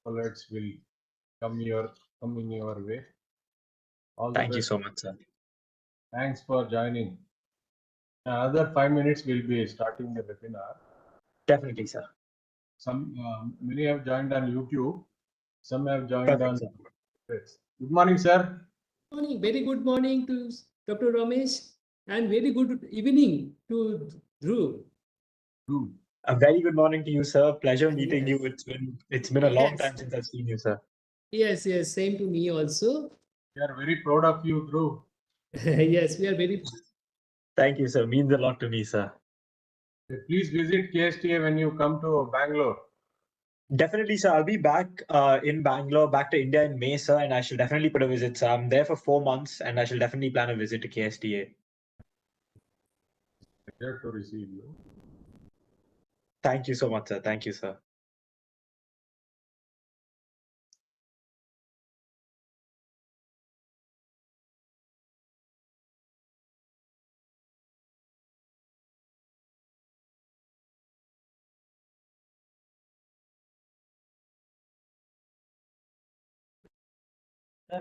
accolades will come in your way. All the Thank you best. so much, sir. Thanks for joining. Another 5 minutes will be starting the webinar. Definitely, sir. Many have joined on YouTube. Some have joined Perfect, on sir. Facebook. Good morning, sir. Morning. Very good morning to Dr. Ramesh and very good evening to Dhruv. A very good morning to you, sir. Pleasure meeting Yes. you. It's been a long Yes. time since I've seen you, sir. Yes, same to me also. We are very proud of you, Dhruv. Yes, we are very. Thank you, sir. Means a lot to me, sir. Please visit KSTA when you come to Bangalore. Definitely, sir. I'll be back in Bangalore, back to India in May, sir, and I shall definitely put a visit, sir. I'm there for 4 months, and I shall definitely plan a visit to KSTA. Pleasure to receive you. Thank you so much, sir. Thank you, sir.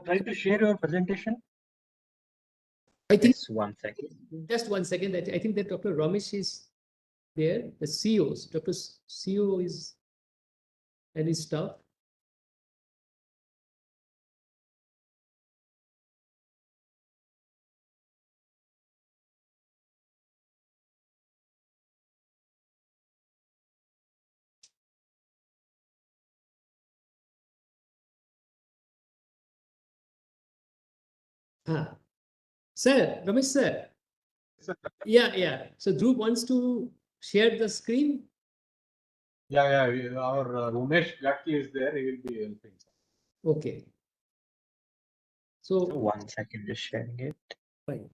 Try to share your presentation. I think Just 1 second. just 1 second. I think that Dr. Ramesh is there. The CEOs, Dr. CEO is and his staff. Sir, Ramesh sir. Yeah. So Dhruv wants to share the screen. Yeah. Our Umesh Gatti is there. He will be helping. Okay. So 1 second, just sharing it. fine.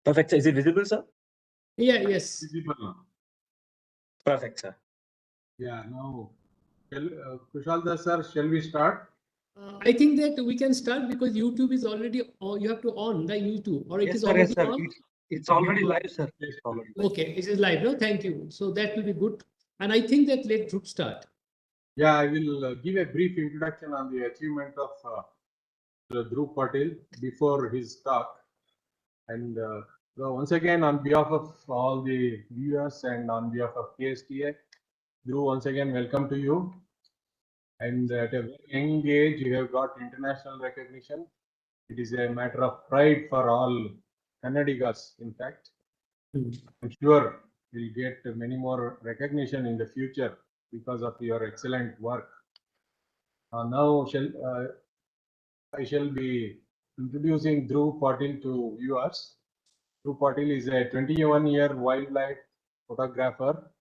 Perfect, sir. Is it visible, sir? Yes. Visible now. Perfect, sir. Yeah. Now, Kushalda sir, shall we start? I think that we can start because YouTube is already, or you have to on the YouTube, or it Yes, is sir. already Yes, sir. on. It's already live, sir. Yes, Already. Okay, it is live. No, thank you. So that will be good. And I think that let Dhruv start. Yeah, I will give a brief introduction on the achievement of Dhruv Patil before his talk. And so once again, on behalf of all the viewers and on behalf of KSTA, Dhruv, once again, welcome to you. And at a very young age, you have got international recognition. It is a matter of pride for all Kannadigas, in fact. I'm sure you'll get many more recognition in the future because of your excellent work. Now, I shall be introducing Dhruv Patil to viewers. Dhruv Patil is a 21-year wildlife photographer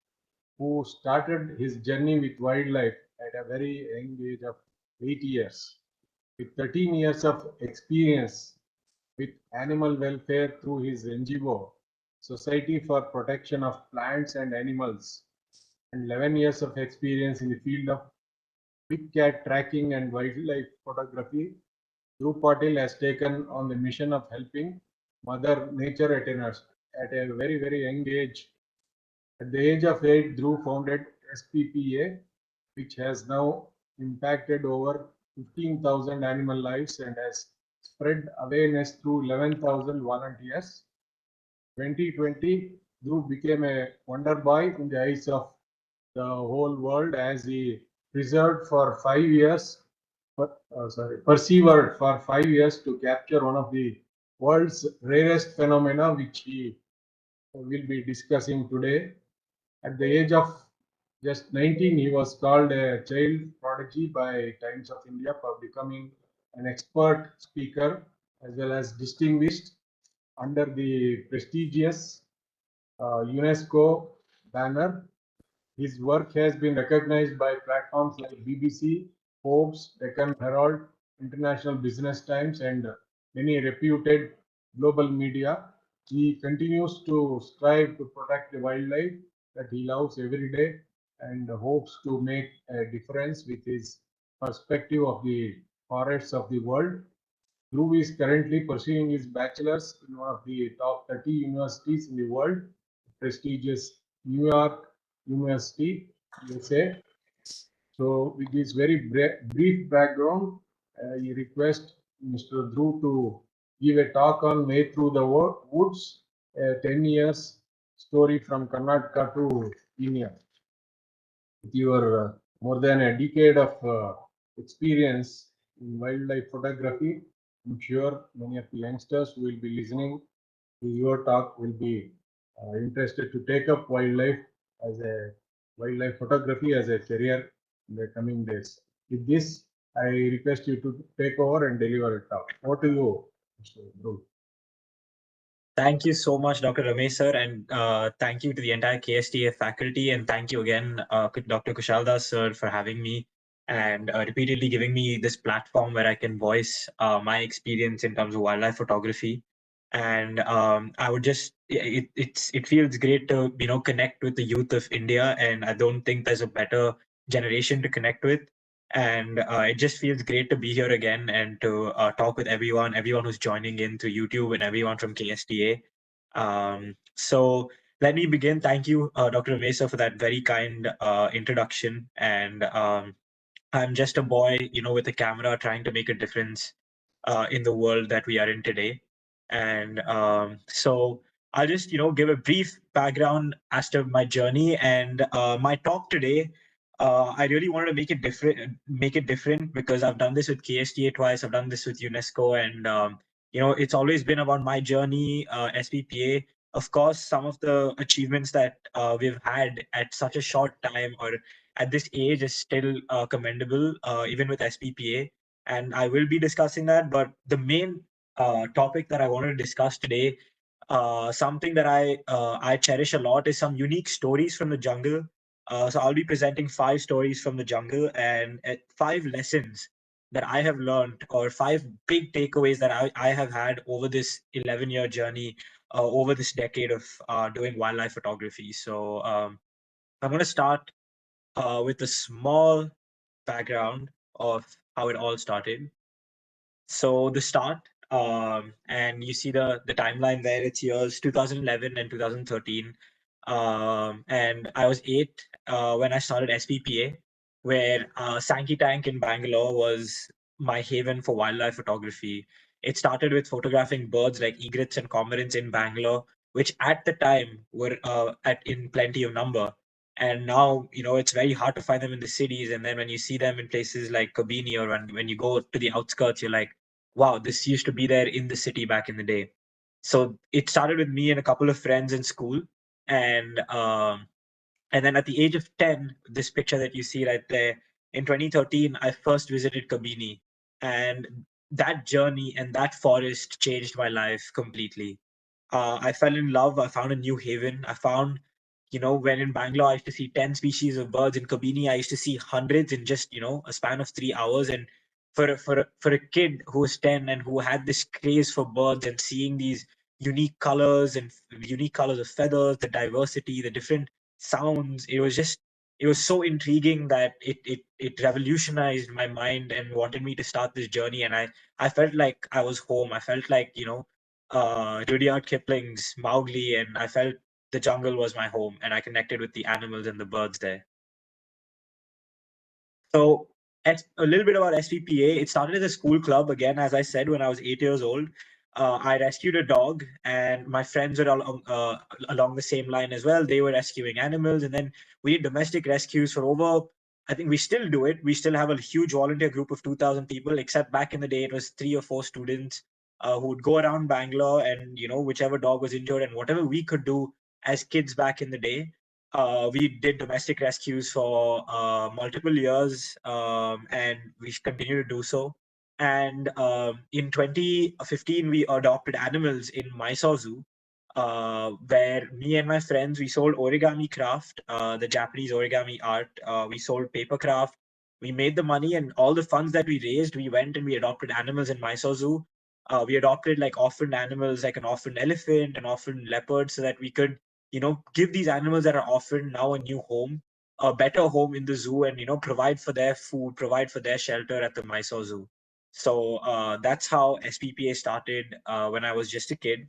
who started his journey with wildlife at a very young age of 8 years. With 13 years of experience with animal welfare through his NGO, Society for Protection of Plants and Animals, and 11 years of experience in the field of big cat tracking and wildlife photography, Dhruv Patil has taken on the mission of helping Mother Nature at a very, very young age. At the age of 8, Dhruv founded SPPA, which has now impacted over 15,000 animal lives and has spread awareness through 11,000 volunteers. 2020, Dhruv became a wonder boy in the eyes of the whole world as he preserved for 5 years, persevered for 5 years to capture one of the world's rarest phenomena, which he will be discussing today. At the age of just 19, he was called a child prodigy by Times of India for becoming an expert speaker as well as distinguished under the prestigious UNESCO banner. His work has been recognized by platforms like BBC, Forbes, Deccan Herald, International Business Times and many reputed global media. He continues to strive to protect the wildlife that he loves every day and hopes to make a difference with his perspective of the forests of the world. Dhruv is currently pursuing his bachelor's in one of the top 30 universities in the world, prestigious New York University, USA. So, with this very brief background, I request Mr. Dhruv to give a talk on Way Through the Woods, a 10 years story from Karnataka to Kenya. With your more than a decade of experience in wildlife photography, I'm sure many of the youngsters who will be listening to your talk will be interested to take up wildlife photography as a career in the coming days. With this, I request you to take over and deliver a talk. Over to you, Mr. Dhruv. Thank you so much, Dr. Ramesh sir, and thank you to the entire KSTA faculty, and thank you again, Dr. Kushaldas sir, for having me and repeatedly giving me this platform where I can voice my experience in terms of wildlife photography. And I would just it feels great to connect with the youth of India, and I don't think there's a better generation to connect with. And it just feels great to be here again and to talk with everyone who's joining in through YouTube and everyone from KSTA. So let me begin. Thank you, Dr. Mesa, for that very kind introduction. And I'm just a boy, with a camera trying to make a difference in the world that we are in today. And so I'll just, give a brief background as to my journey and my talk today. I really wanted to make it different because I've done this with KSTA twice. I've done this with UNESCO, and it's always been about my journey, SPPA. Of course, some of the achievements that we've had at such a short time or at this age is still commendable, even with SPPA. And I will be discussing that. But the main topic that I wanted to discuss today, something that I cherish a lot, is some unique stories from the jungle. So I'll be presenting 5 stories from the jungle and 5 lessons that I have learned, or 5 big takeaways that I have had over this 11-year journey, over this decade of doing wildlife photography. So I'm going to start with a small background of how it all started. So the start, and you see the timeline there. It's years 2011 and 2013, and I was 8 when I started SPPA, where Sankey Tank in Bangalore was my haven for wildlife photography. It started with photographing birds like egrets and cormorants in Bangalore, which at the time were in plenty of number. And now, it's very hard to find them in the cities. And then when you see them in places like Kabini, or when you go to the outskirts, you're like, wow, this used to be there in the city back in the day. So it started with me and a couple of friends in school. And then at the age of 10, this picture that you see right there, in 2013, I first visited Kabini. And that journey and that forest changed my life completely. I fell in love. I found a new haven. I found, when in Bangalore, I used to see 10 species of birds. In Kabini, I used to see hundreds in just, a span of 3 hours. And for a kid who was 10 and who had this craze for birds and seeing these unique colors and unique colors of feathers, the diversity, the different sounds, it was so intriguing that it revolutionized my mind and wanted me to start this journey. And I felt like I was home. I felt like, Rudyard Kipling's Mowgli, and I felt the jungle was my home, and I connected with the animals and the birds there. So a little bit about SPPA. It started as a school club, again, as I said, when I was 8 years old. I rescued a dog, and my friends were along the same line as well. They were rescuing animals, and then we did domestic rescues for over. I think we still do it. We still have a huge volunteer group of 2,000 people. Except back in the day, it was 3 or 4 students who would go around Bangalore, and whichever dog was injured and whatever we could do as kids back in the day, we did domestic rescues for multiple years, and we continue to do so. And in 2015, we adopted animals in Mysore Zoo, where me and my friends, we sold origami craft, the Japanese origami art. We sold paper craft. We made the money, and all the funds that we raised, we went and we adopted animals in Mysore Zoo. We adopted like orphaned animals, like an orphaned elephant, an orphaned leopard, so that we could, give these animals that are orphaned now a new home, a better home in the zoo, and provide for their food, provide for their shelter at the Mysore Zoo. So that's how SPPA started when I was just a kid.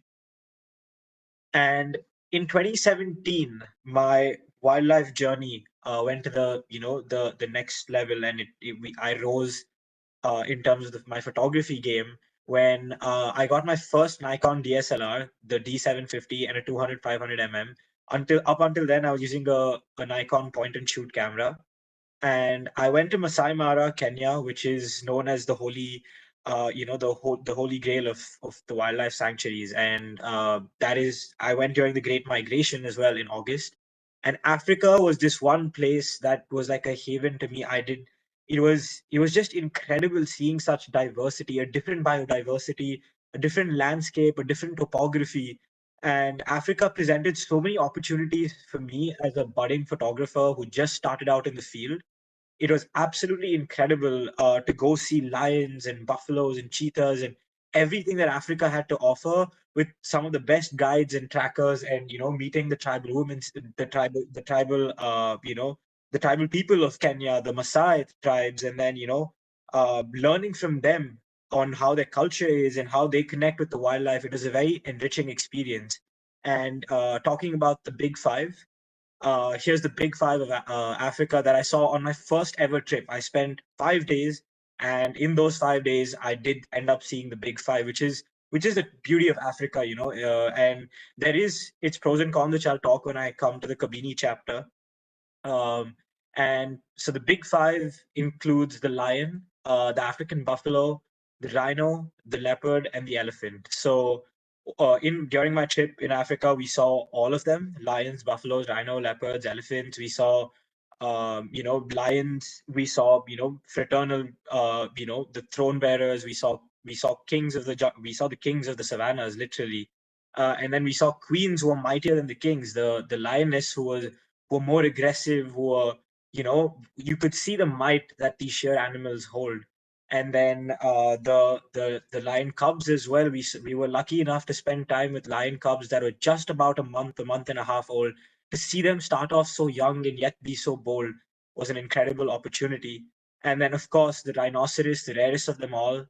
And in 2017, my wildlife journey went to the next level, and I rose in terms of my photography game when I got my first Nikon DSLR, the D750, and a 200 500 mm. Up until then, I was using a Nikon point and shoot camera, and I went to Masai Mara, Kenya, which is known as the holy, the holy grail of the wildlife sanctuaries, and that is I went during the Great Migration as well in August, and Africa was this one place that was like a haven to me. It was just incredible seeing such diversity, a different biodiversity, a different landscape, a different topography. And Africa presented so many opportunities for me as a budding photographer who just started out in the field. It was absolutely incredible to go see lions and buffaloes and cheetahs and everything that Africa had to offer with some of the best guides and trackers, and meeting the tribal women, the tribal people of Kenya, the Maasai tribes, and then learning from them on how their culture is and how they connect with the wildlife. It was a very enriching experience. And talking about the Big Five, here's the big five of Africa that I saw on my first ever trip. I spent 5 days, and in those 5 days, I did end up seeing the big five, which is the beauty of Africa, and there is its pros and cons, which I'll talk when I come to the Kabini chapter. Um, and so the big five includes the lion, the African buffalo, the rhino, the leopard, and the elephant. So in during my trip in Africa, we saw all of them: lions, buffaloes, rhino, leopards, elephants. We saw, lions. We saw, fraternal, the throne bearers. We saw kings of we saw the kings of the savannas, literally. And then we saw queens who were mightier than the kings. The lioness who were more aggressive, who were, you could see the might that these sheer animals hold. And then the lion cubs as well. We were lucky enough to spend time with lion cubs that were just about a month and a half old. To see them start off so young and yet be so bold was an incredible opportunity. And then, of course, the rhinoceros, the rarest of them all,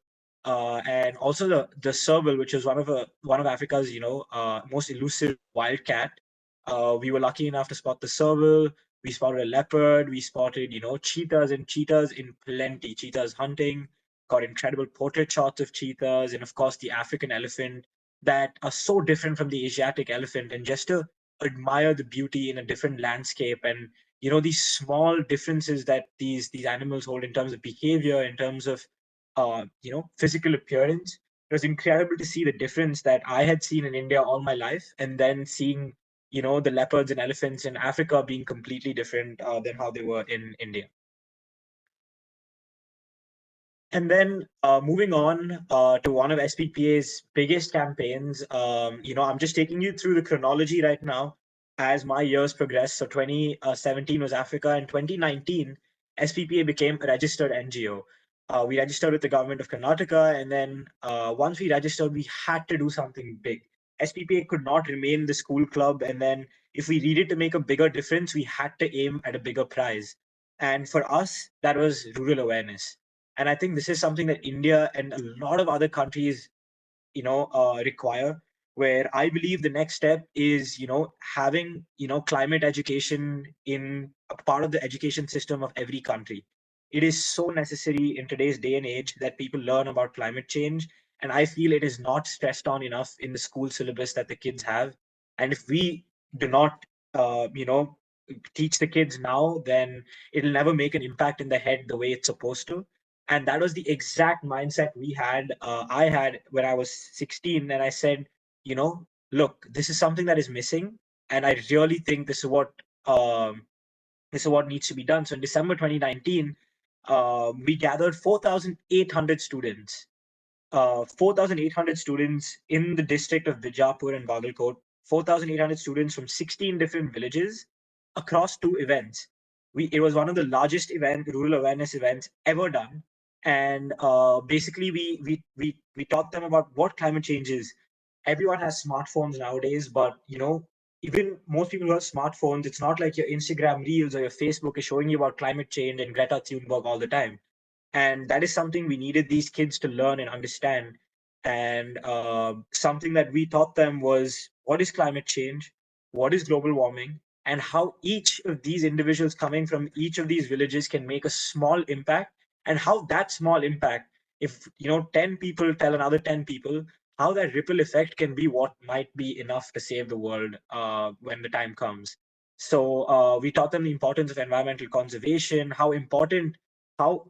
and also the serval, which is one of Africa's most elusive wildcat. We were lucky enough to spot the serval. We spotted a leopard. We spotted, cheetahs in plenty. Cheetahs hunting. Got incredible portrait shots of cheetahs, and of course the African elephant that are so different from the Asiatic elephant. And just to admire the beauty in a different landscape, and these small differences that these animals hold in terms of behavior, in terms of physical appearance. It was incredible to see the difference that I had seen in India all my life, and then seeing the leopards and elephants in Africa being completely different than how they were in India. And then moving on to one of SPPA's biggest campaigns, I'm just taking you through the chronology right now as my years progressed. So 2017 was Africa, and 2019, SPPA became a registered NGO. We registered with the government of Karnataka, and then once we registered, we had to do something big. SPPA could not remain the school club, and then if we needed to make a bigger difference, we had to aim at a bigger prize. And for us, that was rural awareness. And I think this is something that India and a lot of other countries, require. Where I believe the next step is, having climate education in a part of the education system of every country. It is so necessary in today's day and age that people learn about climate change, and I feel it is not stressed on enough in the school syllabus that the kids have. And if we do not, teach the kids now, then it'll never make an impact in the head the way it's supposed to. And that was the exact mindset I had when I was 16, and I said, look, this is something that is missing, and I really think this is what needs to be done. So in December 2019, we gathered 4,800 students, 4,800 students in the district of Bijapur and Bagalkot, 4,800 students from 16 different villages across two events. it was one of the largest rural awareness events ever done. And basically, we taught them about what climate change is. Everyone has smartphones nowadays, but even most people who have smartphones, it's not like your Instagram Reels or your Facebook is showing you about climate change and Greta Thunberg all the time. And that is something we needed these kids to learn and understand. And something that we taught them was, what is climate change, what is global warming, and how each of these individuals coming from each of these villages can make a small impact, and how that small impact, if 10 people tell another 10 people, how that ripple effect can be what might be enough to save the world when the time comes. So we taught them the importance of environmental conservation, how important, how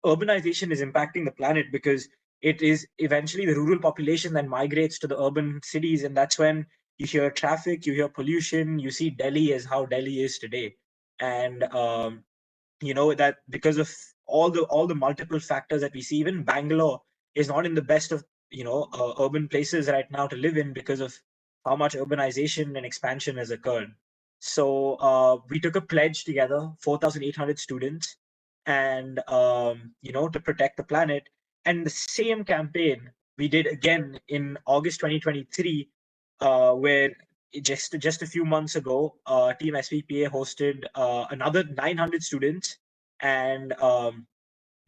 urbanization is impacting the planet, because it is eventually the rural population that migrates to the urban cities, and that's when you hear traffic, you hear pollution, you see Delhi as how Delhi is today. And that because of all the multiple factors that we see, even Bangalore is not in the best of urban places right now to live in, because of how much urbanization and expansion has occurred. So we took a pledge together, 4,800 students, and to protect the planet. And the same campaign we did again in August 2023, where just a few months ago, Team SVPA hosted another 900 students, and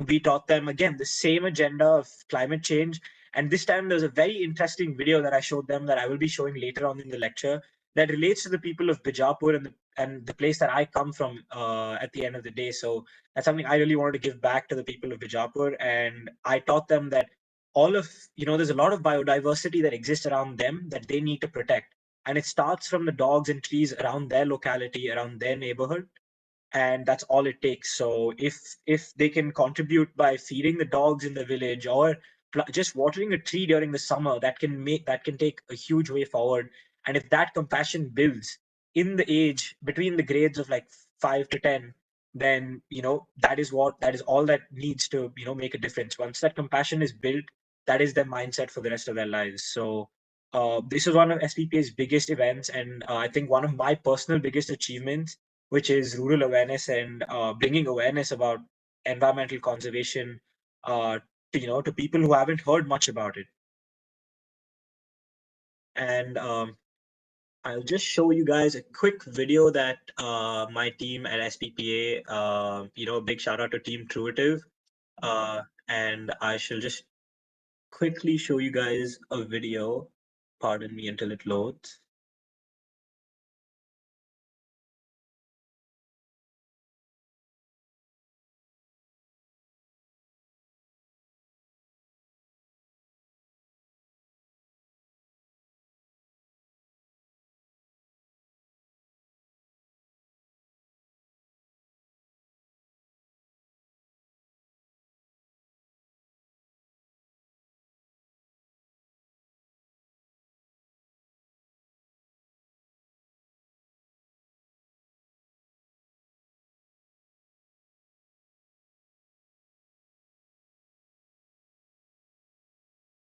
we taught them again the same agenda of climate change. And this time there's a very interesting video that I showed them that I will be showing later on in the lecture, that relates to the people of Bijapur and the place that I come from at the end of the day. So that's something I really wanted to give back to the people of Bijapur. And I taught them that there's a lot of biodiversity that exists around them that they need to protect. And it starts from the dogs and trees around their locality, around their neighborhood, and that's all it takes. So if they can contribute by feeding the dogs in the village, or just watering a tree during the summer, that can take a huge way forward. And if that compassion builds in the age between the grades of like 5 to 10, then that is all that needs to make a difference. Once that compassion is built, that is their mindset for the rest of their lives. So this is one of SPPA's biggest events, and I think one of my personal biggest achievements, which is rural awareness and bringing awareness about environmental conservation to people who haven't heard much about it. And I'll just show you guys a quick video that my team at SPPA, big shout out to Team Truitive, and I shall just quickly show you guys a video. Pardon me until it loads.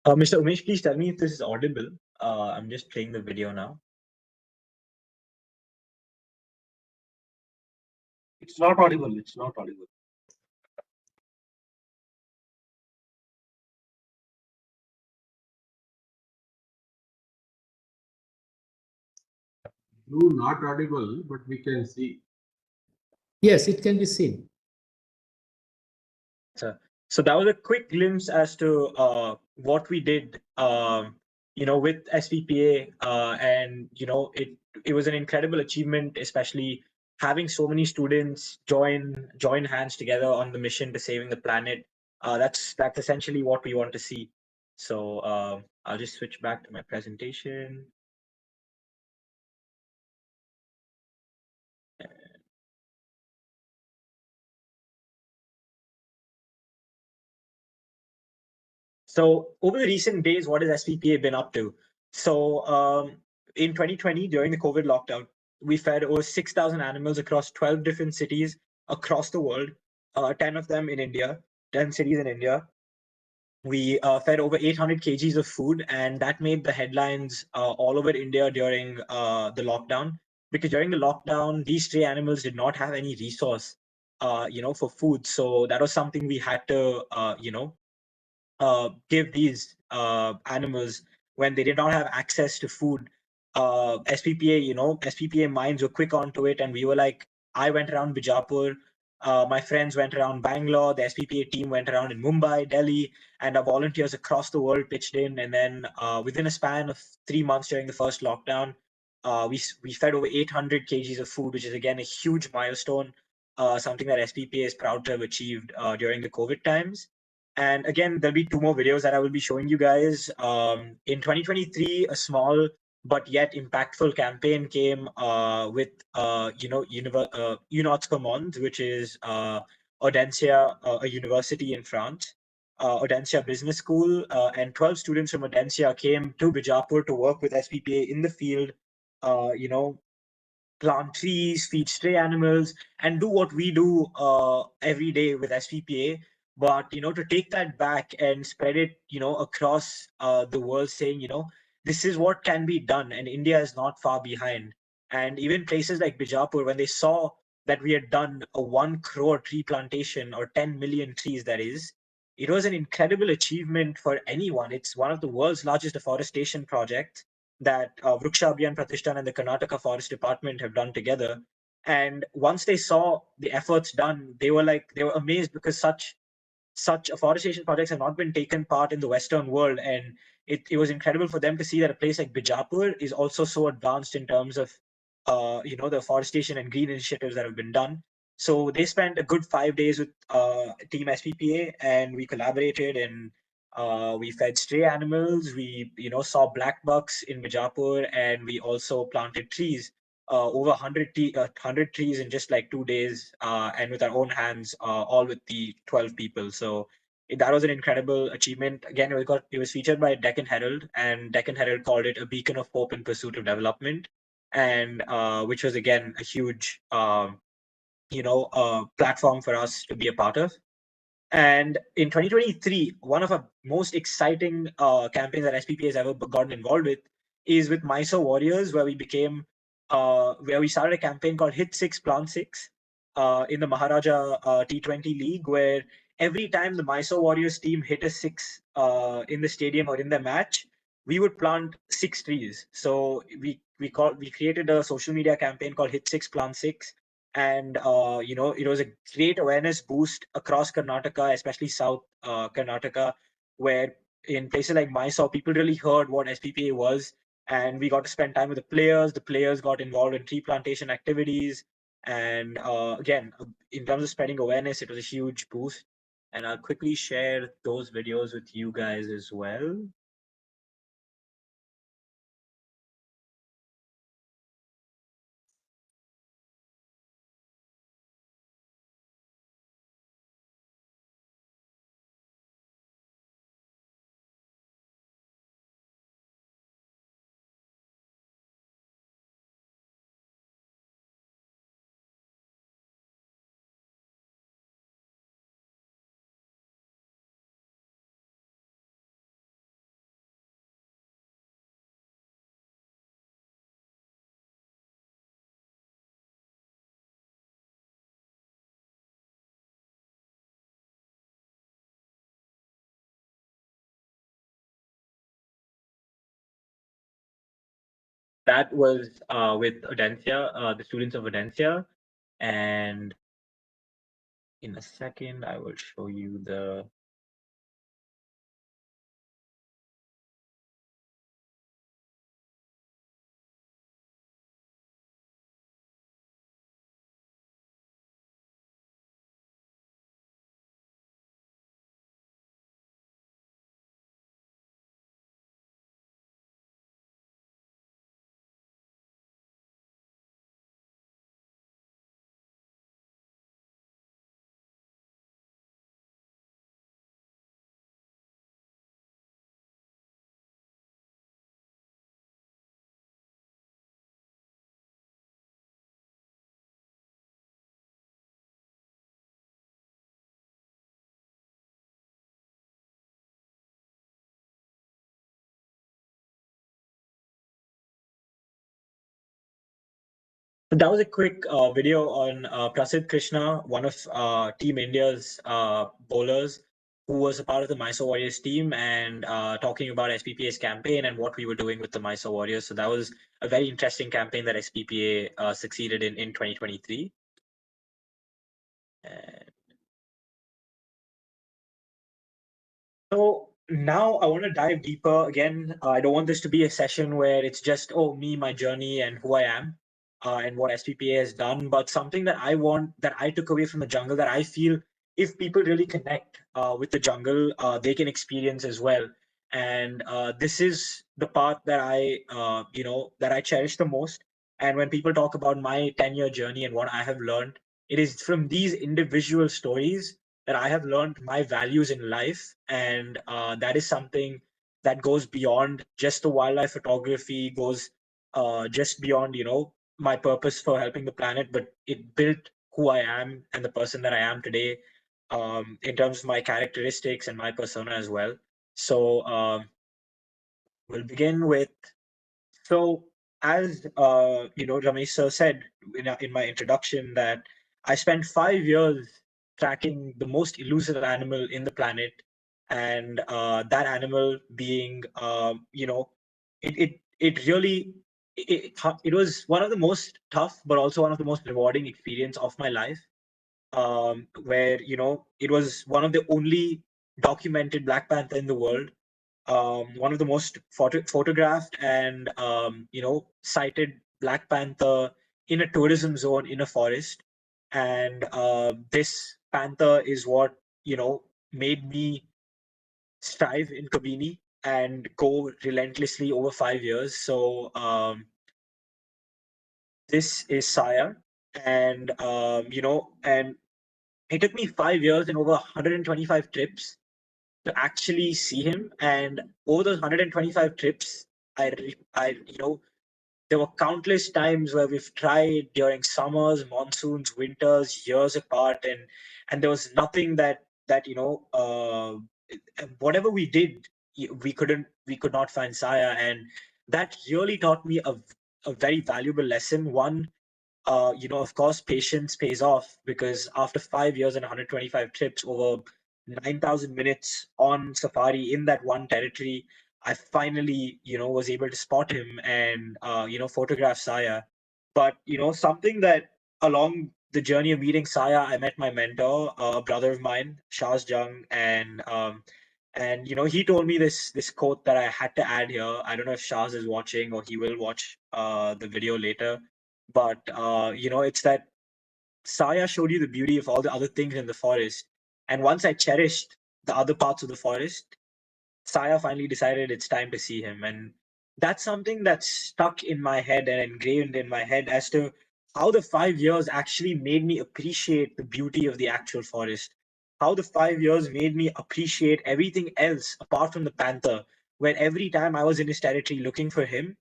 Mr. Umesh, please tell me if this is audible. I'm just playing the video now. It's not audible. It's not audible. Blue not audible, but we can see. Yes, it can be seen. So that was a quick glimpse as to what we did, with SVPA, and it was an incredible achievement, especially having so many students join hands together on the mission to saving the planet. That's essentially what we want to see. So I'll just switch back to my presentation. So over the recent days, what has SVPA been up to? So in 2020, during the COVID lockdown, we fed over 6,000 animals across 12 different cities across the world, 10 of them in India, 10 cities in India. We fed over 800 kgs of food, and that made the headlines all over India during the lockdown, because during the lockdown, these stray animals did not have any resource, for food. So that was something we had to, give these animals when they did not have access to food. SPPA minds were quick onto it, and we were like, I went around Bijapur, my friends went around Bangalore, the SPPA team went around in Mumbai, Delhi, and our volunteers across the world pitched in. And then within a span of 3 months during the first lockdown, we fed over 800 kgs of food, which is again a huge milestone, something that SPPA is proud to have achieved during the COVID times. And again, there'll be two more videos that I will be showing you guys. In 2023, a small but yet impactful campaign came with, Universe Monde, which is Audencia, a university in France, Audencia Business School, and 12 students from Audencia came to Bijapur to work with SPPA in the field, uh, you know, plant trees, feed stray animals, and do what we do every day with SPPA. But to take that back and spread it, across the world, saying, this is what can be done, and India is not far behind. And even places like Bijapur, when they saw that we had done a 1 crore tree plantation, or 10 million trees, that is, it was an incredible achievement for anyone. It's one of the world's largest deforestation projects that Vriksha Abhiyan Pratishthan and the Karnataka Forest Department have done together. And once they saw the efforts done, they were amazed, because such afforestation projects have not been taken part in the Western world. And it was incredible for them to see that a place like Bijapur is also so advanced in terms of, the afforestation and green initiatives that have been done. So they spent a good 5 days with Team SPPA, and we collaborated, and we fed stray animals. We, saw black bucks in Bijapur, and we also planted trees, over 100 trees in just like 2 days, and with our own hands, all with the 12 people. So that was an incredible achievement. Again, it was featured by Deccan Herald, and Deccan Herald called it a beacon of hope in pursuit of development, and which was again a huge, platform for us to be a part of. And in 2023, one of our most exciting campaigns that SPP has ever gotten involved with is with Mysore Warriors, where we started a campaign called Hit Six, Plant Six, in the Maharaja T20 League, where every time the Mysore Warriors team hit a six in the stadium or in the match, we would plant 6 trees. So we created a social media campaign called Hit Six, Plant Six, and it was a great awareness boost across Karnataka, especially South Karnataka, where in places like Mysore, people really heard what SPPA was, and we got to spend time with the players. The players got involved in tree plantation activities, and again, in terms of spreading awareness, it was a huge boost. And I'll quickly share those videos with you guys as well. That was with Audencia, the students of Audencia. And in a second, I will show you the So that was a quick video on Prasidh Krishna, one of Team India's bowlers, who was a part of the Mysore Warriors team, and talking about SPPA's campaign and what we were doing with the Mysore Warriors. So that was a very interesting campaign that SPPA succeeded in 2023. So now I want to dive deeper again. I don't want this to be a session where it's just, oh, me, my journey, and who I am, and what SPPA has done, but something that I want, that I took away from the jungle, that I feel if people really connect with the jungle, they can experience as well. And this is the part that that I cherish the most. And when people talk about my 10-year journey and what I have learned, it is from these individual stories that I have learned my values in life, and that is something that goes beyond just the wildlife photography, goes just beyond my purpose for helping the planet, but it built who I am and the person that I am today, in terms of my characteristics and my persona as well. So we'll begin with, so as Ramesh sir said in my introduction, that I spent 5 years tracking the most elusive animal in the planet, and that animal being, it really it was one of the most tough, but also one of the most rewarding experience of my life, where it was one of the only documented black panther in the world, one of the most photographed and cited black panther in a tourism zone in a forest, and this panther is what made me strive in Kabini and go relentlessly over 5 years. So this is Saya, and and it took me 5 years and over 125 trips to actually see him. And over those 125 trips, there were countless times where we've tried during summers, monsoons, winters, years apart, and there was nothing that whatever we did, we could not find Saya, and that really taught me a very valuable lesson. One, of course, patience pays off, because after 5 years and 125 trips over 9,000 minutes on safari in that one territory, I finally, was able to spot him and, photograph Saya. But, something that along the journey of meeting Saya, I met my mentor, a brother of mine, Shaz Jung, and he told me this quote that I had to add here. I don't know if Shaz is watching or he will watch the video later, but it's that Saya showed you the beauty of all the other things in the forest, and once I cherished the other parts of the forest, Saya finally decided it's time to see him. And that's something that's stuck in my head and engraved in my head as to how the 5 years actually made me appreciate the beauty of the actual forest, how the 5 years made me appreciate everything else apart from the panther, where every time I was in his territory looking for him,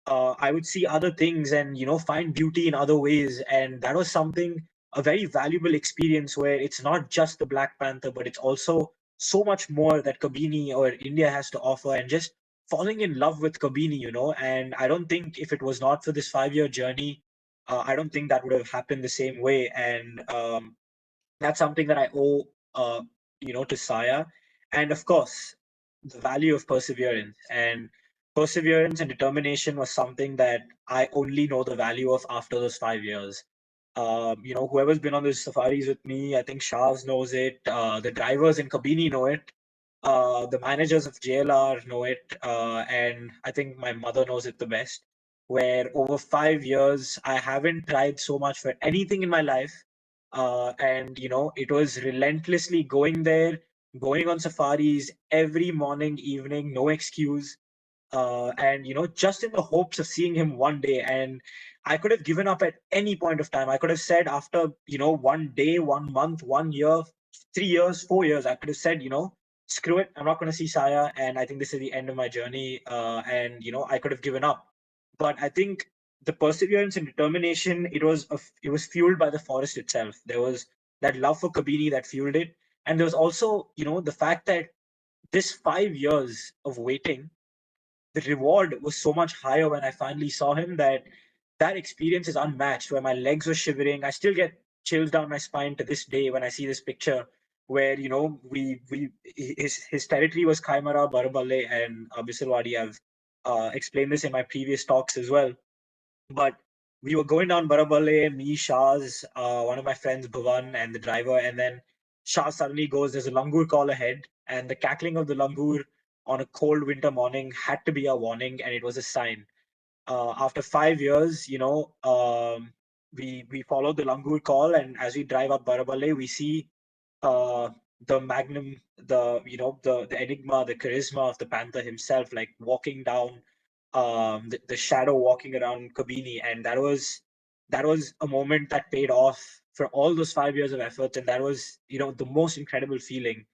I would see other things and find beauty in other ways, and that was something, a very valuable experience, where it's not just the Black Panther, but it's also so much more that Kabini or India has to offer, and just falling in love with Kabini, and I don't think if it was not for this 5 year journey, I don't think that would have happened the same way, and that's something that I owe, to Saya. And of course, the value of perseverance. And perseverance and determination was something that I only know the value of after those 5 years. Whoever's been on those safaris with me, I think Shaz knows it. The drivers in Kabini know it. The managers of JLR know it. And I think my mother knows it the best. Where over 5 years, I haven't tried so much for anything in my life, and it was relentlessly going there, going on safaris every morning, evening, no excuse, and just in the hopes of seeing him one day. And I could have given up at any point of time. I could have said after one day, 1 month, 1 year, 3 years, 4 years, I could have said, screw it, I'm not going to see Saya, and I think this is the end of my journey, and I could have given up. But I think the perseverance and determination, it was fueled by the forest itself. There was that love for Kabini that fueled it, and there was also the fact that this 5 years of waiting, the reward was so much higher when I finally saw him, that that experience is unmatched, where my legs were shivering. I still get chills down my spine to this day when I see this picture where, you know, his territory was Kaimara, Baraballe, and Bisalwadi. I've explained this in my previous talks as well. But we were going down Baraballe, me, Shaz, one of my friends, Bhavan, and the driver, and then Shaz suddenly goes, there's a langur call ahead, and the cackling of the langur on a cold winter morning had to be a warning, and it was a sign. After 5 years, you know, we followed the langur call, and as we drive up Baraballe, we see uh, the magnum, the enigma, the charisma of the panther himself, like walking down, the shadow walking around Kabini, and that was a moment that paid off for all those 5 years of efforts, and that was, you know, the most incredible feeling.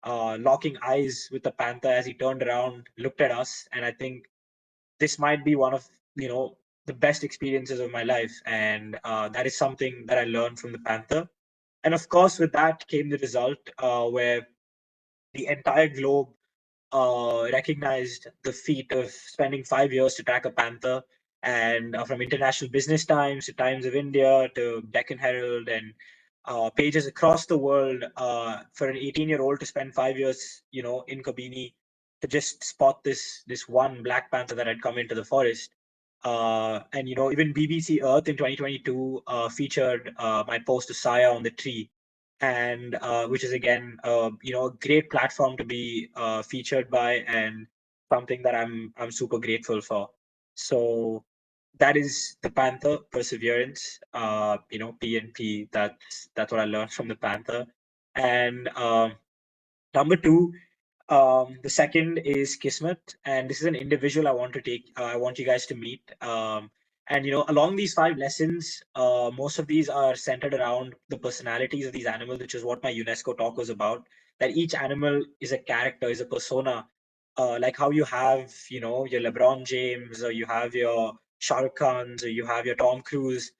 Locking eyes with the panther as he turned around, looked at us, and I think this might be one of, you know, the best experiences of my life, and that is something that I learned from the panther. And of course, with that came the result, where the entire globe recognized the feat of spending 5 years to track a panther. And from International Business Times to Times of India to Deccan Herald and pages across the world, for an 18-year-old to spend 5 years, you know, in Kabini to just spot this one black panther that had come into the forest. And you know, even BBC Earth in 2022 featured my post to Saya on the tree, and which is again, you know, a great platform to be featured by, and something that I'm super grateful for. So that is the panther, perseverance. You know, PNP. That's what I learned from the panther. And number two, the second is Kismet, and this is an individual I want to take. I want you guys to meet. And you know, along these 5 lessons, most of these are centered around the personalities of these animals, which is what my UNESCO talk was about. That each animal is a character, is a persona. Like how you have, you know, your LeBron James, or you have your Shah Rukh Khans, or you have your Tom Cruise.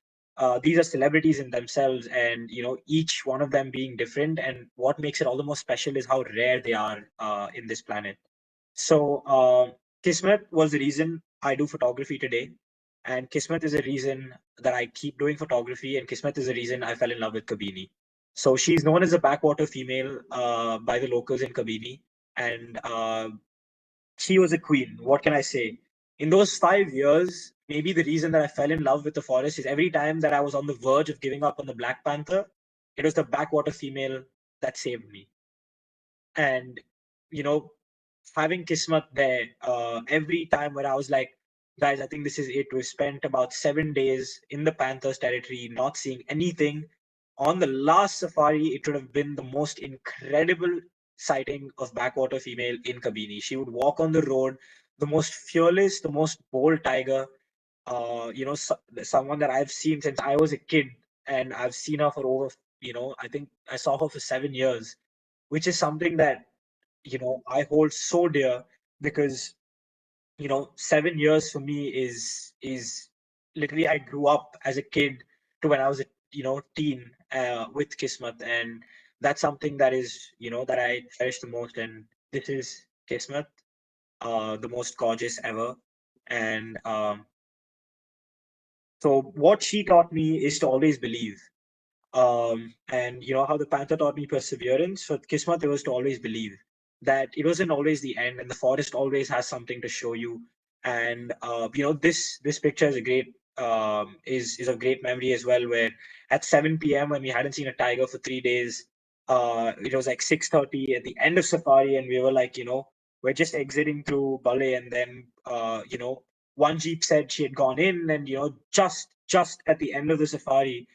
These are celebrities in themselves, and you know, each one of them being different. And what makes it all the more special is how rare they are in this planet. So Kismet was the reason I do photography today, and Kismet is the reason that I keep doing photography, and Kismet is the reason I fell in love with Kabini. So she's known as a backwater female by the locals in Kabini, and she was a queen. What can I say? In those 5 years, maybe the reason that I fell in love with the forest is every time that I was on the verge of giving up on the Black Panther, it was the backwater female that saved me. And, you know, having Kismet there, every time when I was like, guys, I think this is it. We spent about 7 days in the Panthers territory, not seeing anything. On the last safari, it would have been the most incredible sighting of backwater female in Kabini. She would walk on the road, the most fearless, the most bold tiger. You know, someone that I've seen since I was a kid, and I've seen her for over, you know, I think I saw her for 7 years, which is something that, you know, I hold so dear, because, you know, 7 years for me is literally, I grew up as a kid to when I was a, you know, teen, with Kismet, and that's something that is, you know, that I cherish the most. And this is Kismet, the most gorgeous ever. And so what she taught me is to always believe. And you know how the panther taught me perseverance. For Kismet, it was to always believe that it wasn't always the end, and the forest always has something to show you. And you know, this picture is a great, is a great memory as well. Where at 7 p.m. when we hadn't seen a tiger for 3 days, it was like 6:30 at the end of safari, and we were like, you know, we're just exiting through Bale, and then you know, one jeep said she had gone in, and you know, just at the end of the safari,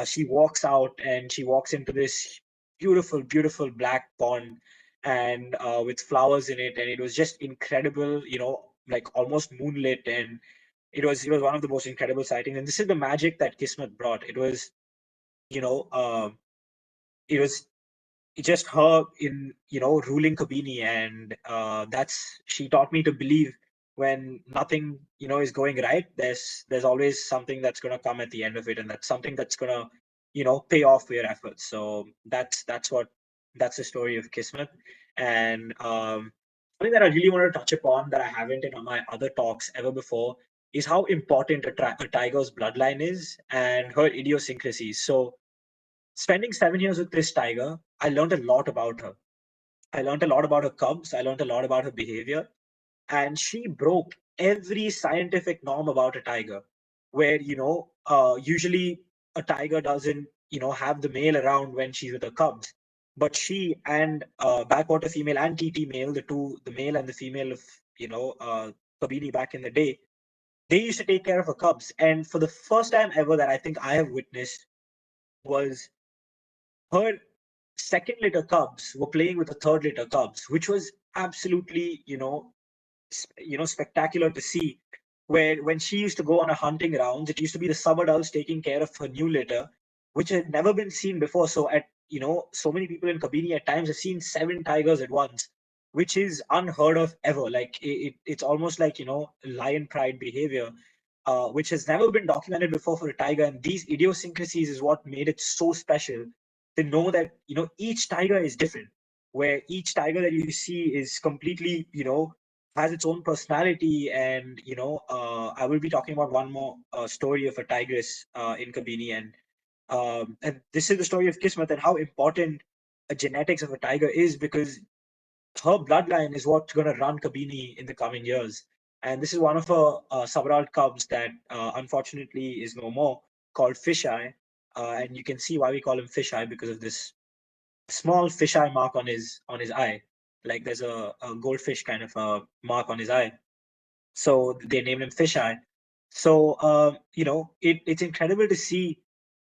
she walks out and she walks into this beautiful, beautiful black pond, and with flowers in it, and it was just incredible. You know, like almost moonlit, and it was one of the most incredible sightings. And this is the magic that Kismet brought. It was, you know, it was just her in, you know, ruling Kabini, and that's, she taught me to believe when nothing, you know, is going right, there's always something that's going to come at the end of it, and that's something that's going to, you know, pay off for your efforts. So that's the story of Kismet. And something that I really want to touch upon that I haven't in my other talks ever before is how important a tiger's bloodline is and her idiosyncrasies. So, spending 7 years with this tiger, I learned a lot about her. I learned a lot about her cubs. I learned a lot about her behavior. And she broke every scientific norm about a tiger, where, usually a tiger doesn't, have the male around when she's with her cubs. But she and backwater female and TT male, the male and the female of, Kabini back in the day, they used to take care of her cubs. And for the first time ever that I think I have witnessed was her second litter cubs were playing with the third litter cubs, which was absolutely, spectacular to see. Where when she used to go on a hunting rounds, it used to be the sub-adults taking care of her new litter, which had never been seen before. So so many people in Kabini at times have seen 7 tigers at once, which is unheard of ever. Like it's almost like lion pride behavior, which has never been documented before for a tiger. And these idiosyncrasies is what made it so special to know that each tiger is different. Where each tiger that you see is completely has its own personality. And I will be talking about one more story of a tigress in Kabini, and this is the story of Kismet and how important a genetics of a tiger is, because her bloodline is what's going to run Kabini in the coming years. And this is one of her Sabral cubs that unfortunately is no more, called Fisheye. And you can see why we call him Fisheye, because of this small fisheye mark on his eye. Like there's a goldfish kind of a mark on his eye. So they named him Fisheye. So it's incredible to see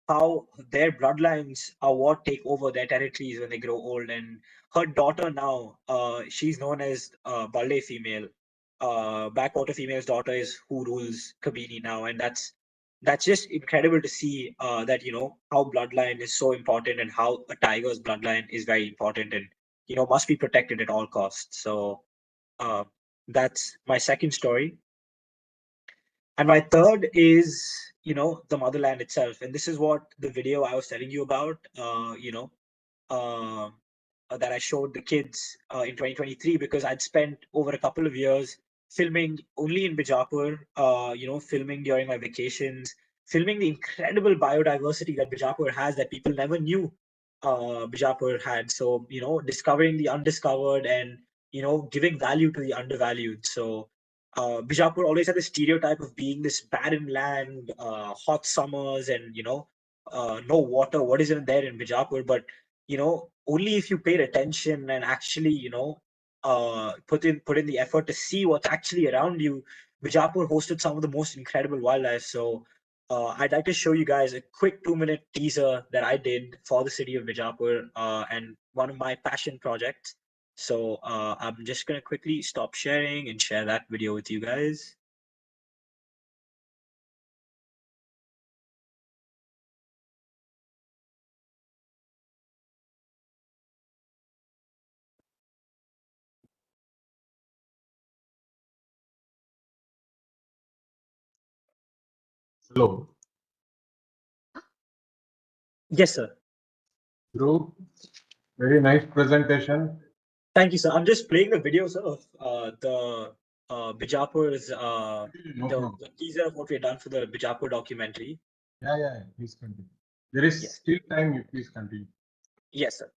how their bloodlines are what take over their territories when they grow old. And her daughter now, she's known as Balde female. Backwater female's daughter is who rules Kabini now, and that's just incredible to see that how bloodline is so important and how a tiger's bloodline is very important and must be protected at all costs. So uh, that's my second story. And my third is, the motherland itself. And this is what the video I was telling you about, uh, that I showed the kids in 2023, because I'd spent over a couple of years filming only in Bijapur, filming during my vacations, filming the incredible biodiversity that Bijapur has that people never knew Bijapur had. So, discovering the undiscovered and, giving value to the undervalued. So, Bijapur always had this stereotype of being this barren land, hot summers, and no water. What is even there in Bijapur? But only if you paid attention and actually put in the effort to see what's actually around you, Bijapur hosted some of the most incredible wildlife. So I'd like to show you guys a quick 2-minute teaser that I did for the city of Bijapur and one of my passion projects. So I'm just going to quickly stop sharing and share that video with you guys. Hello, Yes, sir. Dhruv. Very nice presentation. Thank you, sir. I'm just playing the videos of the Bijapur's No problem. the teaser of what we've done for the Bijapur documentary. Yeah. Please continue. There is Yes. still time. You please continue. Yes, sir.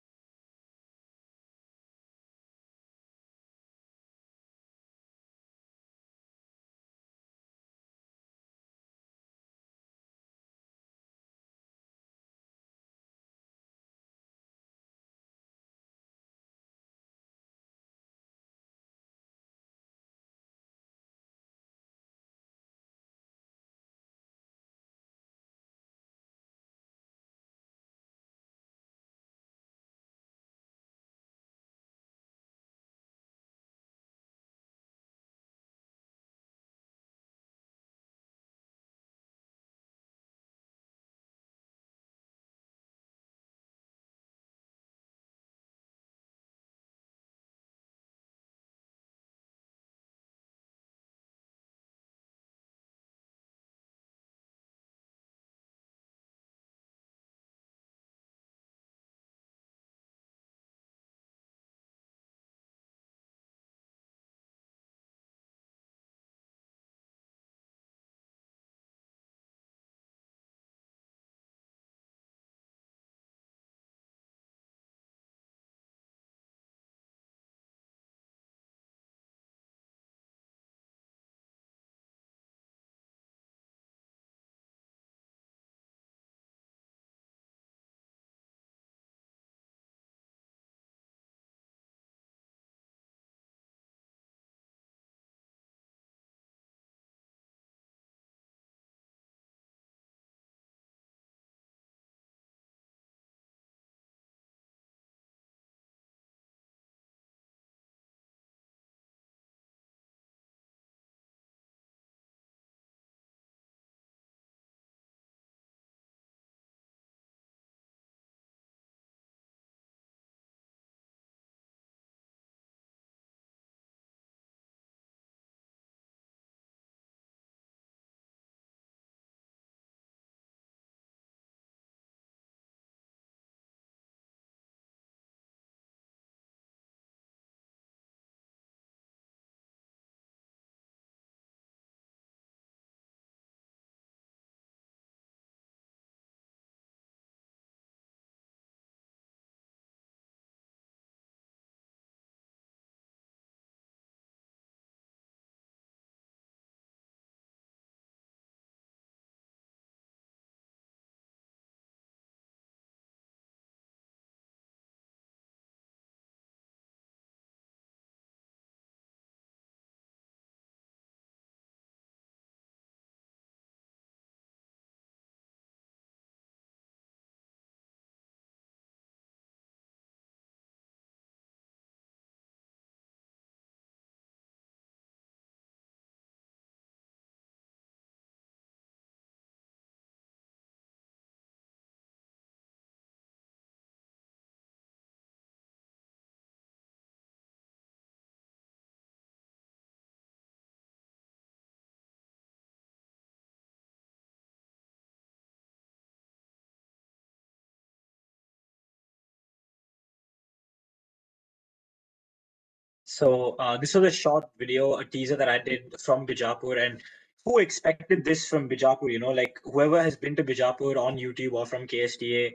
So this was a short video, a teaser that I did from Bijapur, and who expected this from Bijapur? You know, like whoever has been to Bijapur on YouTube or from KSTA,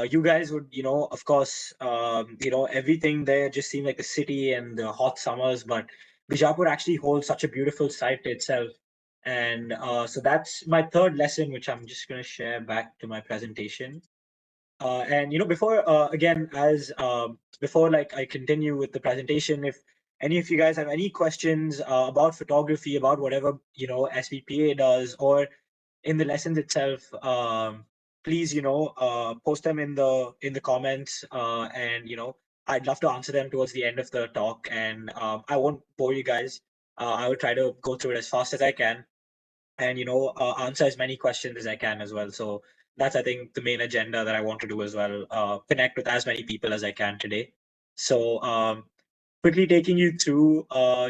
you guys would, you know, of course, you know, everything there just seemed like a city and the hot summers, but Bijapur actually holds such a beautiful side to itself. And so that's my third lesson, which I'm just going to share back to my presentation. And you know, before again, as before, like I continue with the presentation, if any of you guys have any questions about photography, about whatever you know SVPA does, or in the lessons itself, please you know post them in the comments, and you know I'd love to answer them towards the end of the talk, and I won't bore you guys. I will try to go through it as fast as I can and you know answer as many questions as I can as well. So that's I think the main agenda that I want to do as well. Connect with as many people as I can today. So quickly taking you through,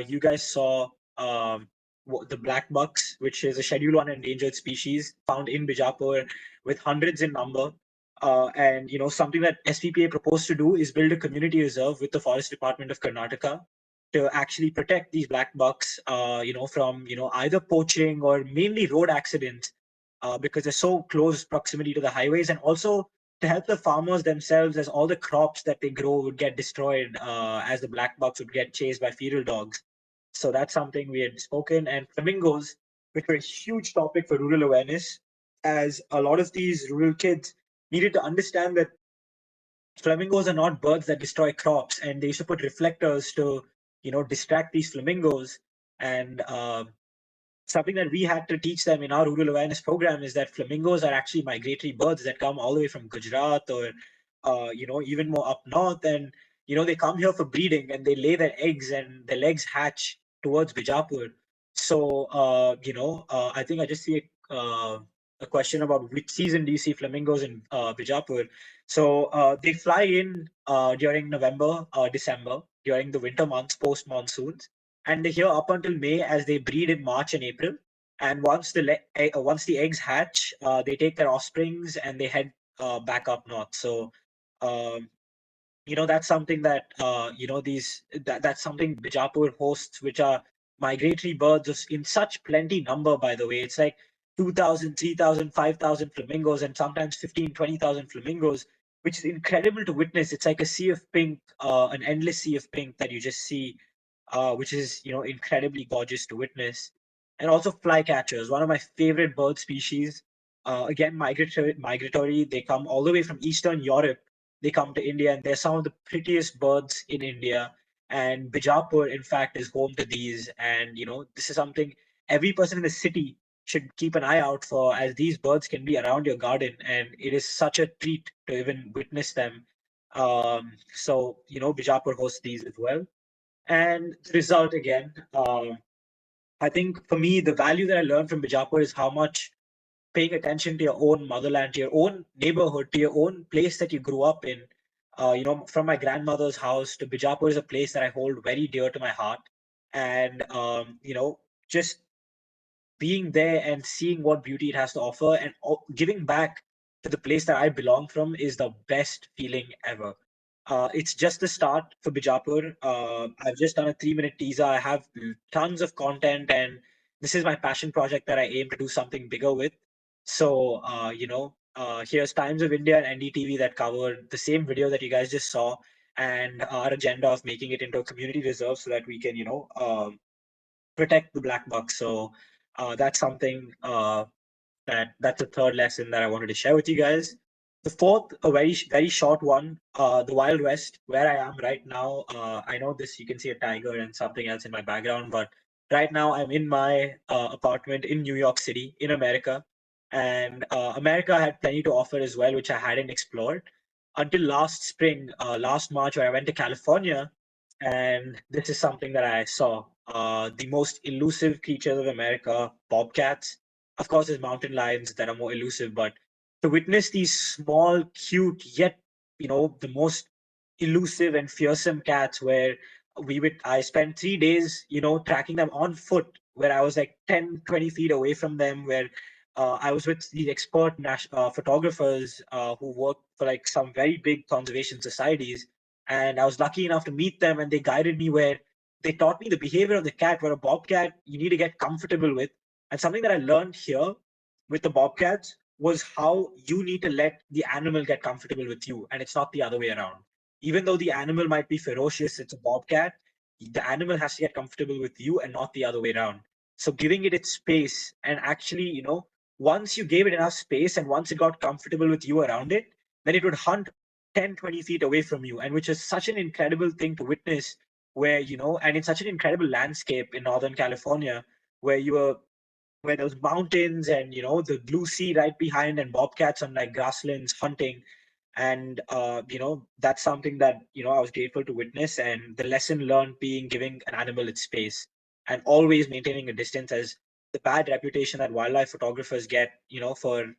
you guys saw the black bucks, which is a Schedule 1 endangered species found in Bijapur with hundreds in number. And you know something that SPPA proposed to do is build a community reserve with the Forest Department of Karnataka to actually protect these black bucks, you know, from you know either poaching or mainly road accidents, because they're so close proximity to the highways, and also to help the farmers themselves, as all the crops that they grow would get destroyed as the black bucks would get chased by feral dogs. So that's something we had spoken. And flamingos, which were a huge topic for rural awareness, as a lot of these rural kids needed to understand that flamingos are not birds that destroy crops, and they used to put reflectors to you know distract these flamingos. And something that we had to teach them in our rural awareness program is that flamingos are actually migratory birds that come all the way from Gujarat, or you know even more up north, and you know they come here for breeding and they lay their eggs and their legs hatch towards Bijapur. So you know I think I just see a question about which season do you see flamingos in Bijapur. So they fly in during November, December, during the winter months post monsoons, and they're here up until May as they breed in March and April. And once the eggs hatch, they take their offsprings and they head back up north. So um, you know that's something that you know that's something Bijapur hosts, which are migratory birds in such plenty number. By the way, it's like 2,000, 3,000, 5,000 flamingos, and sometimes 15, 20,000 flamingos, which is incredible to witness. It's like a sea of pink, an endless sea of pink that you just see, which is you know incredibly gorgeous to witness. And also flycatchers, one of my favorite bird species. Again, migratory. They come all the way from Eastern Europe. They come to India, and they're some of the prettiest birds in India. And Bijapur, in fact, is home to these. And you know, this is something every person in the city should keep an eye out for, as these birds can be around your garden, and it is such a treat to even witness them. So you know, Bijapur hosts these as well. And the result again, I think for me, the value that I learned from Bijapur is how much paying attention to your own motherland, to your own neighborhood, to your own place that you grew up in. You know, from my grandmother's house to Bijapur is a place that I hold very dear to my heart. And, you know, just being there and seeing what beauty it has to offer and giving back to the place that I belong from is the best feeling ever. It's just the start for Bijapur. I've just done a 3-minute teaser. I have tons of content, and this is my passion project that I aim to do something bigger with. So, you know, here's Times of India and NDTV that covered the same video that you guys just saw, and our agenda of making it into a community reserve so that we can, you know, protect the black buck. So that's something that's the third lesson that I wanted to share with you guys. The fourth, a very short one, the Wild West, where I am right now. I know this, you can see a tiger and something else in my background, but right now I'm in my apartment in New York City in America. And America had plenty to offer as well, which I hadn't explored until last spring, last March, where I went to California. And this is something that I saw. The most elusive creatures of America, bobcats. Of course, there's mountain lions that are more elusive, but to witness these small, cute, yet, you know, the most elusive and fearsome cats, where I spent 3 days, you know, tracking them on foot, where I was like 10, 20 feet away from them, where I was with these expert photographers who work for like some very big conservation societies. And I was lucky enough to meet them, and they guided me where they taught me the behavior of the cat, where a bobcat you need to get comfortable with. And something that I learned here with the bobcats was how you need to let the animal get comfortable with you, and it's not the other way around. Even though the animal might be ferocious, it's a bobcat, the animal has to get comfortable with you and not the other way around. So giving it its space, and actually, once you gave it enough space and once it got comfortable with you around it, then it would hunt 10, 20 feet away from you, and which is such an incredible thing to witness, where, and it's such an incredible landscape in Northern California, where where there was mountains and, the blue sea right behind, and bobcats on like grasslands hunting. And, that's something that, I was grateful to witness, and the lesson learned being giving an animal its space and always maintaining a distance, as the bad reputation that wildlife photographers get, for,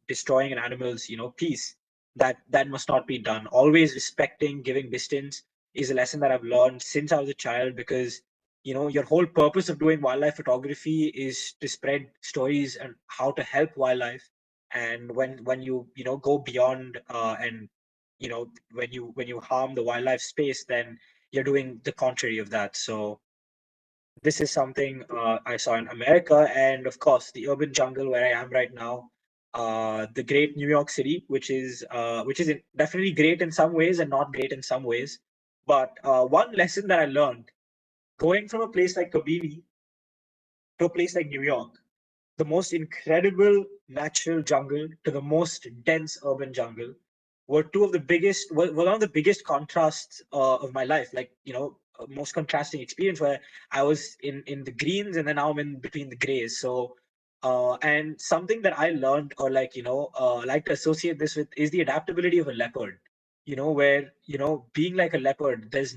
destroying an animal's, peace. That must not be done. Always respecting, giving distance is a lesson that I've learned since I was a child, because your whole purpose of doing wildlife photography is to spread stories and how to help wildlife. And when you go beyond, and when you harm the wildlife space, then you're doing the contrary of that. So this is something I saw in America, and of course, the urban jungle where I am right now, the great New York City, which is definitely great in some ways and not great in some ways. But one lesson that I learned going from a place like Kabini to a place like New York, the most incredible natural jungle to the most dense urban jungle, were one of the biggest contrasts of my life. Like, most contrasting experience, where I was in the greens and then now I'm in between the grays. So and something that I learned, or like, like to associate this with, is the adaptability of a leopard. Where, being like a leopard, there's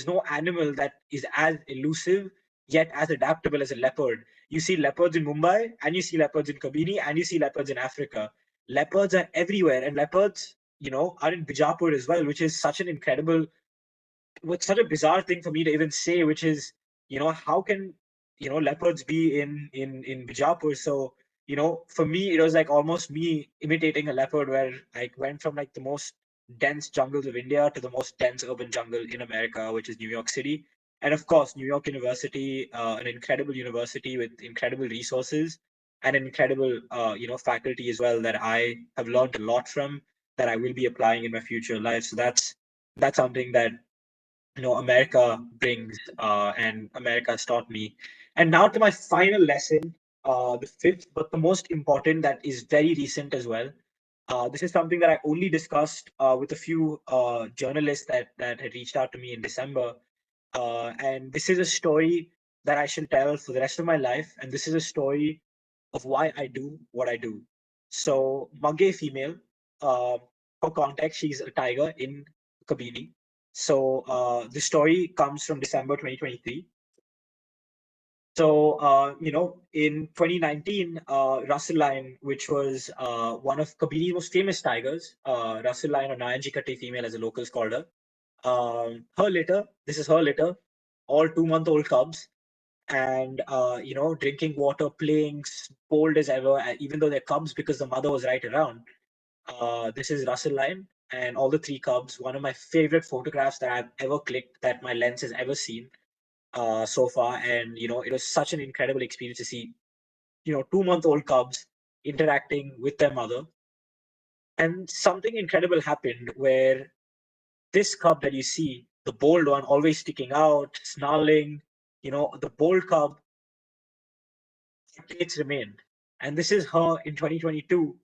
no animal that is as elusive yet as adaptable as a leopard. You see leopards in Mumbai, and you see leopards in Kabini, and you see leopards in Africa. Leopards are everywhere, and leopards, are in Bijapur as well, which is such an incredible, what's such a bizarre thing for me to even say, which is, how can, leopards be in Bijapur? So, for me, it was like almost me imitating a leopard, where I went from like the most dense jungles of India to the most dense urban jungle in America, which is New York City. And of course, New York University, an incredible university with incredible resources and an incredible, faculty as well, that I have learned a lot from, that I will be applying in my future life. So that's something that, America brings, and America has taught me. And now to my final lesson, the fifth, but the most important, that is very recent as well. This is something that I only discussed with a few journalists that had reached out to me in December. And this is a story that I shall tell for the rest of my life. And this is a story of why I do what I do. So, Mugge female, for context, she's a tiger in Kabini. So, the story comes from December 2023. So, in 2019, Russell Lion, which was one of Kabini's most famous tigers, Russell Lion, or Nayanji Katti female, as the locals called her, her litter, this is her litter, all 2-month-old cubs, and drinking water, playing bold as ever, even though they're cubs, because the mother was right around. This is Russell Lion and all the 3 cubs. One of my favorite photographs that I've ever clicked, that my lens has ever seen so far. And it was such an incredible experience to see 2-month-old cubs interacting with their mother. And something incredible happened, where this cub that you see, the bold one, always sticking out, snarling, the bold cub, traits remained. And this is her in 2022,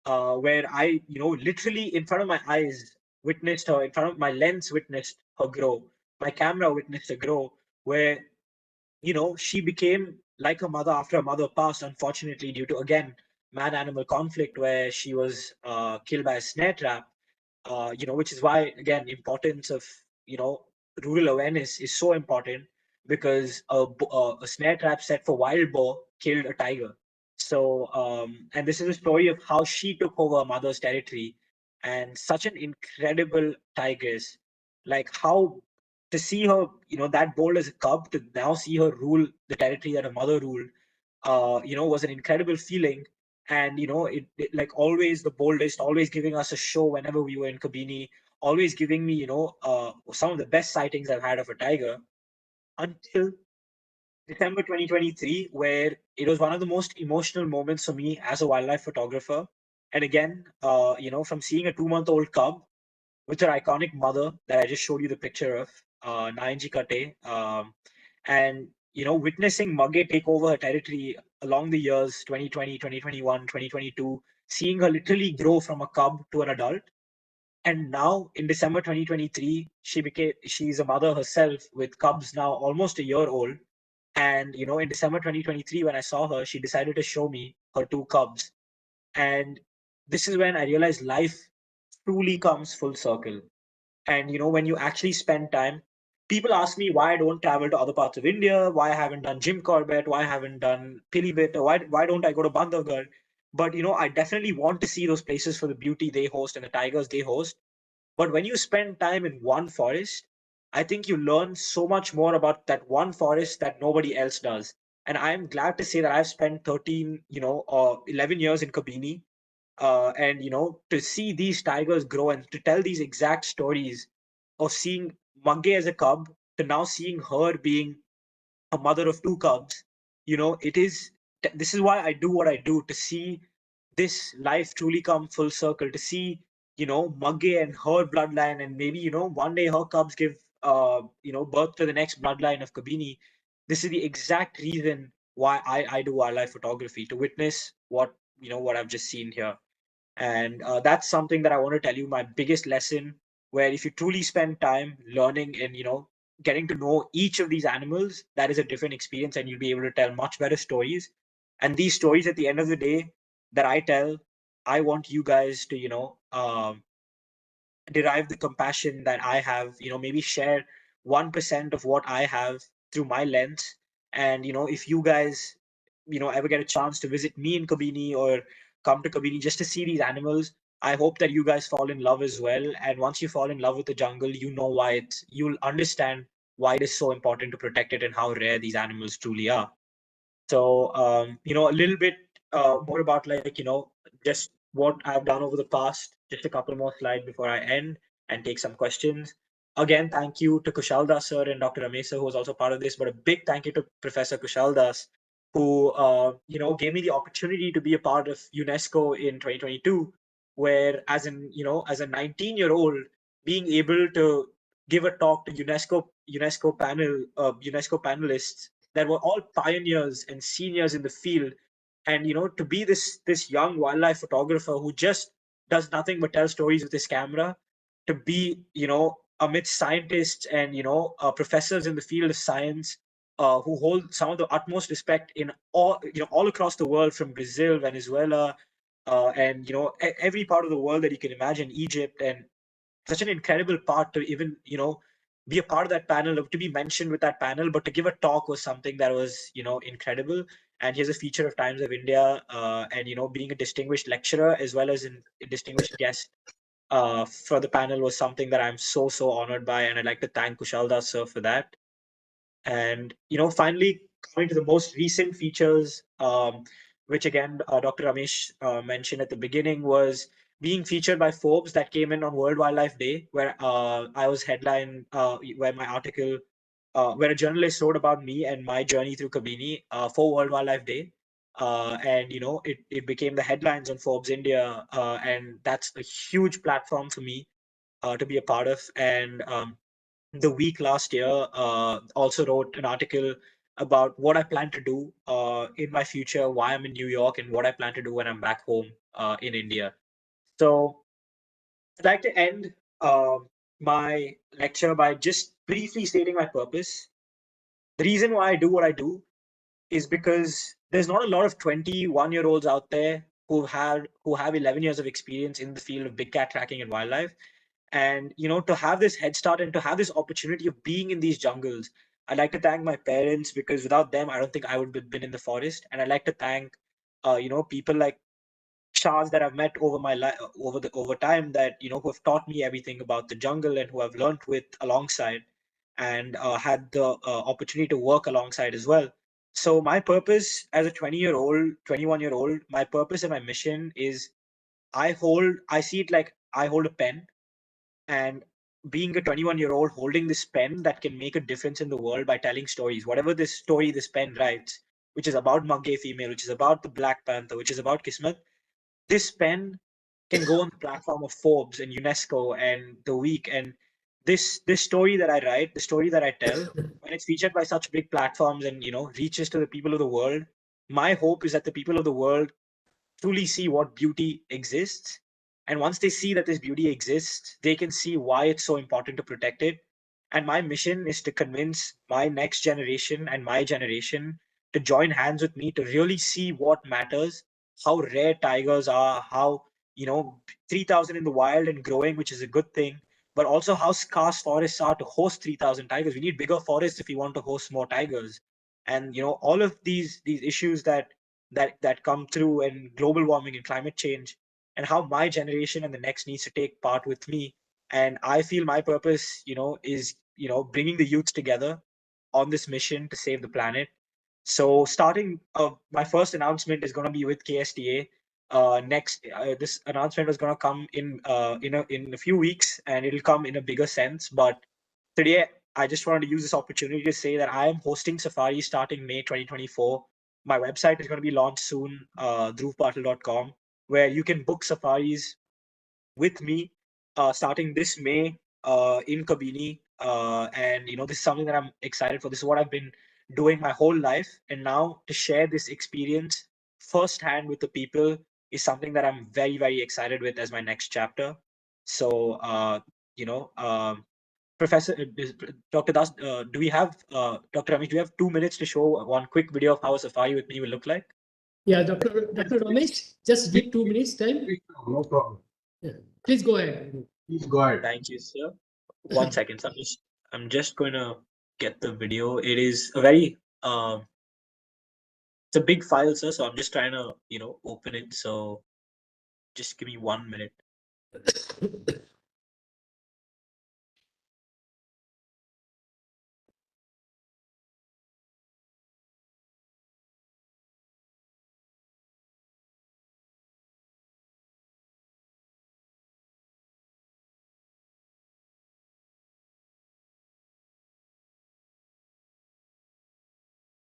where I, literally in front of my eyes witnessed her, in front of my lens witnessed her grow. My camera witnessed her grow, where, she became like her mother after her mother passed, unfortunately, due to, again, man-animal conflict, where she was killed by a snare trap. Which is why, again, importance of, rural awareness is so important, because a snare trap set for wild boar killed a tiger. So, and this is a story of how she took over her mother's territory, and such an incredible tigress. Like, how to see her, that bold as a cub, to now see her rule the territory that her mother ruled, was an incredible feeling. And it like always, the boldest, always giving us a show whenever we were in Kabini, always giving me, some of the best sightings I've had of a tiger until December 2023, where it was one of the most emotional moments for me as a wildlife photographer. And again, from seeing a 2-month-old cub with her iconic mother that I just showed you the picture of, Nayanji Kate, and witnessing Magge take over her territory along the years 2020, 2021, 2022, seeing her literally grow from a cub to an adult. And now in December 2023, she's a mother herself with cubs now almost a year old. And in December 2023, when I saw her, she decided to show me her 2 cubs. And this is when I realized life truly comes full circle. And when you actually spend time, people ask me why I don't travel to other parts of India, why I haven't done Jim Corbett, why I haven't done Pilibhit, or why don't I go to Bandhavgarh? But I definitely want to see those places for the beauty they host and the tigers they host. But when you spend time in one forest, I think you learn so much more about that one forest that nobody else does. And I'm glad to say that I've spent 13, or 11 years in Kabini, and to see these tigers grow and to tell these exact stories of seeing Magge as a cub to now seeing her being a mother of 2 cubs. This is why I do what I do, to see this life truly come full circle, to see Magge and her bloodline, and maybe one day her cubs give birth to the next bloodline of Kabini. This is the exact reason why I do wildlife photography, to witness what I've just seen here. And that's something that I want to tell you, my biggest lesson, where if you truly spend time learning and getting to know each of these animals, that is a different experience, and you'll be able to tell much better stories. And these stories at the end of the day that I tell, I want you guys to derive the compassion that I have, maybe share 1% of what I have through my lens. And, if you guys, ever get a chance to visit me in Kabini or come to Kabini just to see these animals, I hope that you guys fall in love as well. And once you fall in love with the jungle, you'll understand why it is so important to protect it and how rare these animals truly are. So, a little bit more about just what I've done over the past, just a couple more slides before I end and take some questions. Again, thank you to Kushal Das sir and Dr. Ramesh sir, who was also part of this, but a big thank you to Professor Kushal Das, who, gave me the opportunity to be a part of UNESCO in 2022, where as a 19-year-old, being able to give a talk to UNESCO panelists that were all pioneers and seniors in the field, and to be this young wildlife photographer who just does nothing but tell stories with his camera, to be amidst scientists and professors in the field of science, who hold some of the utmost respect in all across the world, from Brazil, Venezuela, and every part of the world that you can imagine, Egypt. And such an incredible part to even be a part of that panel, to be mentioned with that panel, but to give a talk was something that was incredible. And here's a feature of Times of India, and being a distinguished lecturer as well as a distinguished guest for the panel was something that I'm so honored by, and I'd like to thank Kushal Das sir for that. And finally, coming to the most recent features, which again Dr. Ramesh mentioned at the beginning, was being featured by Forbes that came in on World Wildlife Day, where I was headline, where my article, where a journalist wrote about me and my journey through Kabini for World Wildlife Day. And it became the headlines on Forbes India, and that's a huge platform for me to be a part of. And the week last year, also wrote an article about what I plan to do in my future, why I'm in New York, and what I plan to do when I'm back home in India. So I'd like to end my lecture by just briefly stating my purpose. The reason why I do what I do is because there's not a lot of 21-year-olds out there who have 11 years of experience in the field of big cat tracking and wildlife. And to have this head start and to have this opportunity of being in these jungles, I'd like to thank my parents, because without them I don't think I would have been in the forest. And I'd like to thank people like Shahs that I've met over my life, over time, that who have taught me everything about the jungle and who I've learned with alongside, and had the opportunity to work alongside as well. So my purpose as a 20-year-old, 21-year-old, my purpose and my mission is, I see it like I hold a pen, and being a 21-year-old holding this pen that can make a difference in the world by telling stories, whatever this story this pen writes, which is about Mugge female, which is about the Black Panther, which is about Kismet, this pen can go on the platform of Forbes and UNESCO and The Week. And this story that I write, the story that I tell, when it's featured by such big platforms and reaches to the people of the world, my hope is that the people of the world truly see what beauty exists. And once they see that this beauty exists, they can see why it's so important to protect it. And my mission is to convince my next generation and my generation to join hands with me to really see what matters, how rare tigers are, how, 3,000 in the wild and growing, which is a good thing, but also how scarce forests are to host 3,000 tigers. We need bigger forests if we want to host more tigers. And, all of these issues that come through, and global warming and climate change, and how my generation and the next needs to take part with me. And I feel my purpose is bringing the youth together on this mission to save the planet. So starting my first announcement is going to be with KSTA. Next This announcement is going to come in a few weeks, and it'll come in a bigger sense. But today I just wanted to use this opportunity to say that I am hosting Safari starting May 2024. My website is going to be launched soon, dhruvpatil.com, where you can book safaris with me starting this May in Kabini. And this is something that I'm excited for. This is what I've been doing my whole life. And now to share this experience firsthand with the people is something that I'm very, very excited with as my next chapter. So, Professor Dr. Das, do we have Dr. Ramesh? Do we have 2 minutes to show one quick video of how a safari with me will look like? Yeah, Dr. Ramesh, just give 2 minutes time. No problem. Yeah. Please go ahead. Please go ahead. Thank you, sir. 1 second. So I'm just going to get the video. It is a very it's a big file, sir. So I'm just trying to open it. So just give me 1 minute.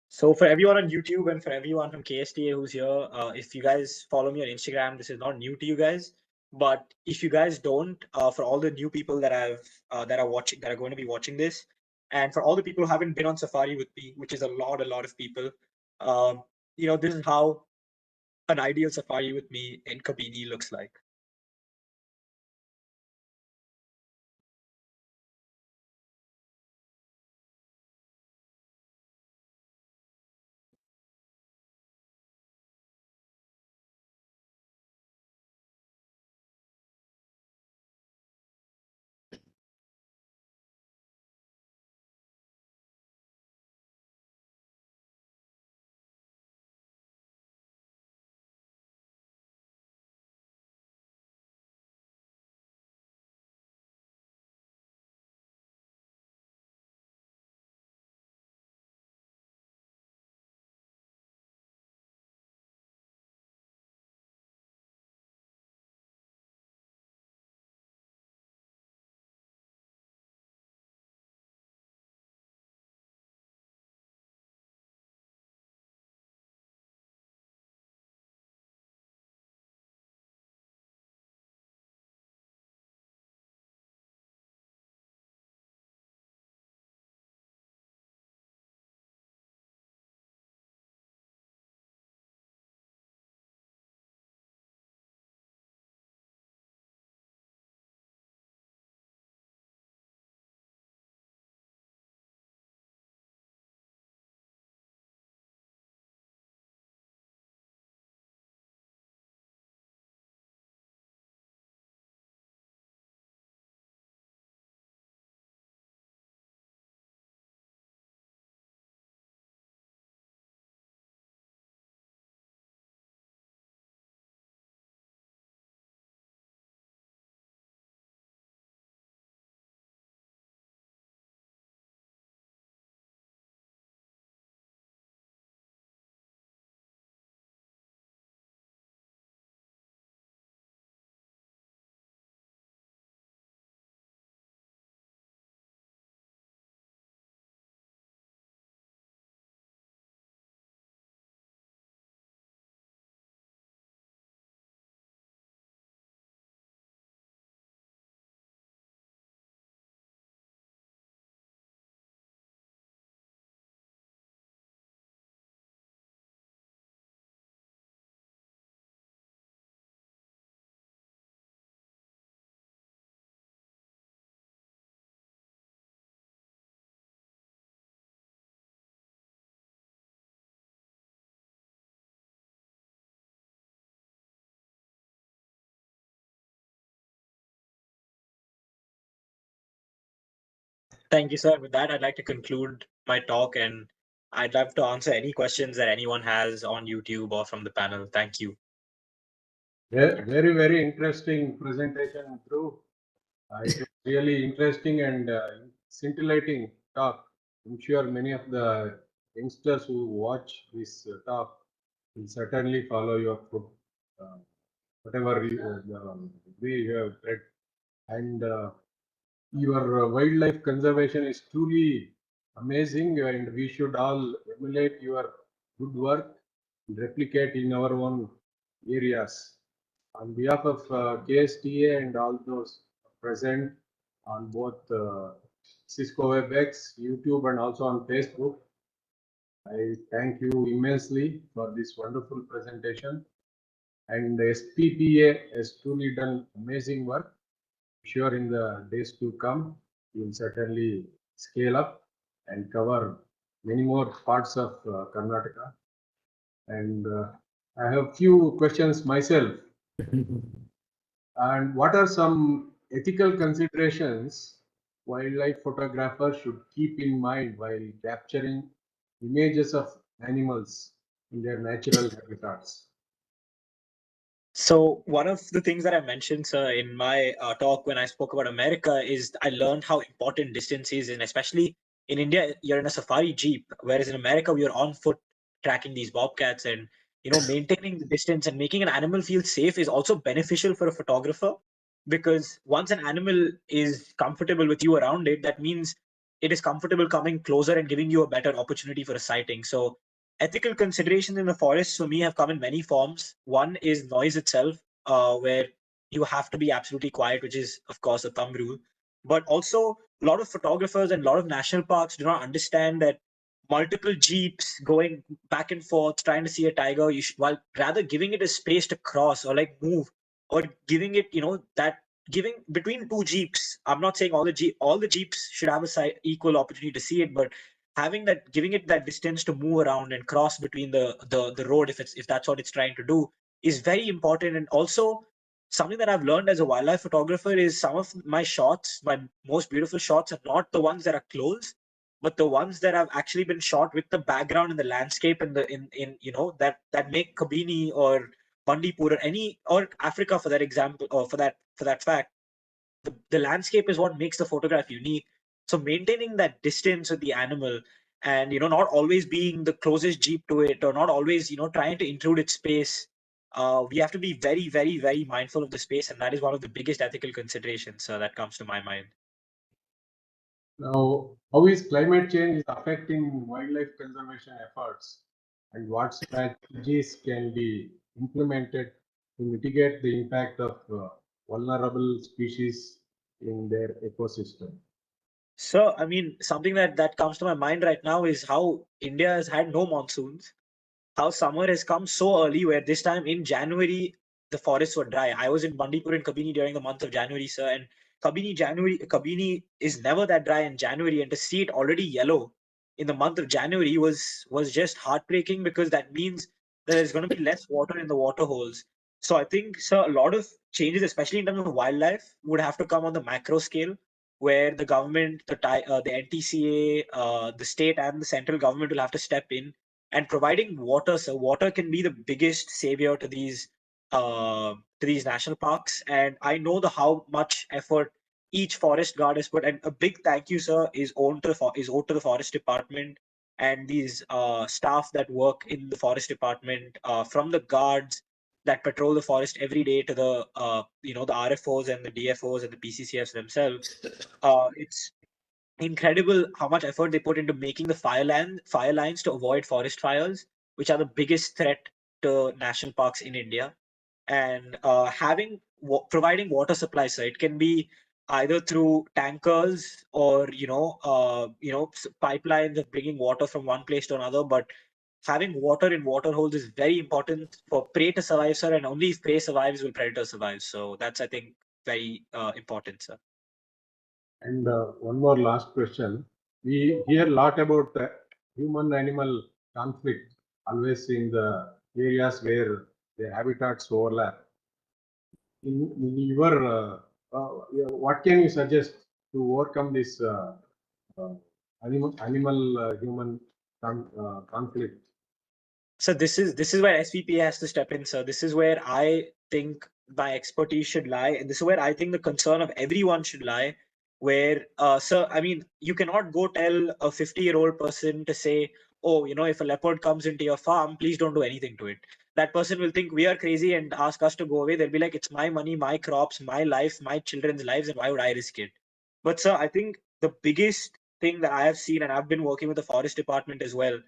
So for everyone on YouTube and for everyone from KSTA who's here, if you guys follow me on Instagram, this is not new to you guys. But if you guys don't, for all the new people that that are going to be watching this, and for all the people who haven't been on Safari with me, which is a lot of people, this is how an ideal Safari with me in Kabini looks like. Thank you, sir. With that, I'd like to conclude my talk, and I'd love to answer any questions that anyone has on YouTube or from the panel. Thank you. Very, very interesting presentation, Dhruv. It was really interesting and scintillating talk. I'm sure many of the youngsters who watch this talk will certainly follow your foot, whatever way you have read. And your wildlife conservation is truly amazing, and we should all emulate your good work and replicate in our own areas. On behalf of KSTA and all those present on both Cisco WebEx, YouTube, and also on Facebook, I thank you immensely for this wonderful presentation. And the SPPA has truly done amazing work. Sure, in the days to come, we will certainly scale up and cover many more parts of Karnataka. And I have few questions myself. And what are some ethical considerations wildlife photographers should keep in mind while capturing images of animals in their natural habitats? So one of the things that I mentioned, sir, in my talk when I spoke about America is I learned how important distance is, and especially in India, you're in a safari jeep, whereas in America, we are on foot tracking these bobcats, and maintaining the distance and making an animal feel safe is also beneficial for a photographer, because once an animal is comfortable with you around it, that means it is comfortable coming closer and giving you a better opportunity for a sighting. So ethical considerations in the forest for me have come in many forms. One is noise itself, where you have to be absolutely quiet, which is, of course, a thumb rule. But also, a lot of photographers and a lot of national parks do not understand that multiple jeeps going back and forth trying to see a tiger, while rather giving it a space to cross or like move, or giving it, that giving between two jeeps. I'm not saying all the jeeps should have a equal opportunity to see it, but having that, giving it that distance to move around and cross between the road, if that's what it's trying to do, is very important. And also, something that I've learned as a wildlife photographer is some of my shots, my most beautiful shots, are not the ones that are close, but the ones that have actually been shot with the background and the landscape and the in that make Kabini or Bandipur or any or Africa, for that example, or for that fact, the landscape is what makes the photograph unique. So maintaining that distance with the animal, and not always being the closest jeep to it, or not always trying to intrude its space. We have to be very, very, very mindful of the space, and that is one of the biggest ethical considerations that comes to my mind. Now, how is climate change affecting wildlife conservation efforts, and what strategies can be implemented to mitigate the impact of vulnerable species in their ecosystem? So, I mean, something that comes to my mind right now is how India has had no monsoons, how summer has come so early, where this time in January the forests were dry. I was in Bandipur and Kabini during the month of January, sir, and Kabini is never that dry in January, and to see it already yellow in the month of January was just heartbreaking, because that means that there's going to be less water in the water holes. So I think, sir, a lot of changes, especially in terms of wildlife, would have to come on the macro scale, where the government, the NTCA, the state and the central government will have to step in and providing water. So water can be the biggest savior to these national parks. And I know how much effort each forest guard has put. And a big thank you, sir, is owed to the forest department and these staff that work in the forest department, from the guards that patrol the forest every day to the RFOs and the DFOs and the PCCFs themselves. It's incredible how much effort they put into making the fire lines to avoid forest fires, which are the biggest threat to national parks in India. And providing water supplies, so it can be either through tankers or pipelines of bringing water from one place to another. But having water in water holes is very important for prey to survive, sir. And only if prey survives will predator survive. So that's, I think, very important, sir. And one more last question. We hear a lot about human-animal conflict, always in the areas where the habitats overlap. In your, what can you suggest to overcome this animal-human conflict. So this is where SVPA has to step in, sir. This is where I think my expertise should lie, and this is where I think the concern of everyone should lie. Where, sir, I mean, you cannot go tell a 50-year-old person to say, "Oh, if a leopard comes into your farm, please don't do anything to it." That person will think we are crazy and ask us to go away. They'll be like, "It's my money, my crops, my life, my children's lives, and why would I risk it?" But sir, I think the biggest thing that I have seen, and I've been working with the forest department as well,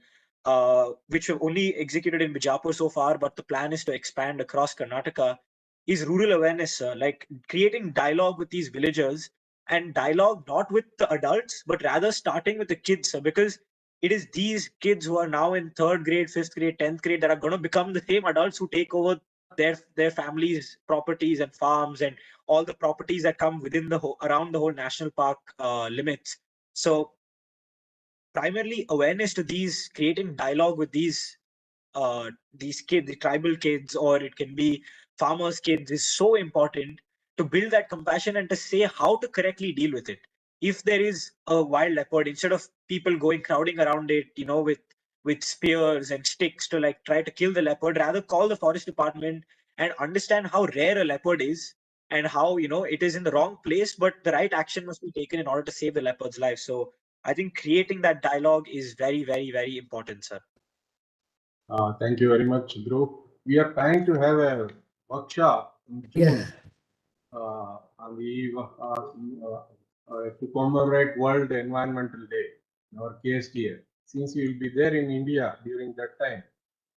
which we've only executed in Bijapur so far, but the plan is to expand across Karnataka, is rural awareness, sir. Like creating dialogue with these villagers, and dialogue not with the adults, but rather starting with the kids, sir, because it is these kids who are now in 3rd grade, 5th grade, 10th grade that are going to become the same adults who take over their families' properties and farms and all the properties that come within around the whole national park limits. So primarily awareness to these, creating dialogue with these kids, the tribal kids, or it can be farmers' kids, is so important to build that compassion and to say how to correctly deal with it. If there is a wild leopard, instead of people crowding around it, with spears and sticks to like try to kill the leopard, rather call the forest department and understand how rare a leopard is and how it is in the wrong place, but the right action must be taken in order to save the leopard's life. So I think creating that dialogue is very, very, very important, sir. Thank you very much, Dhruv. We are planning to have a workshop in June on the eve to commemorate World Environmental Day, our KSTA. Since you will be there in India during that time,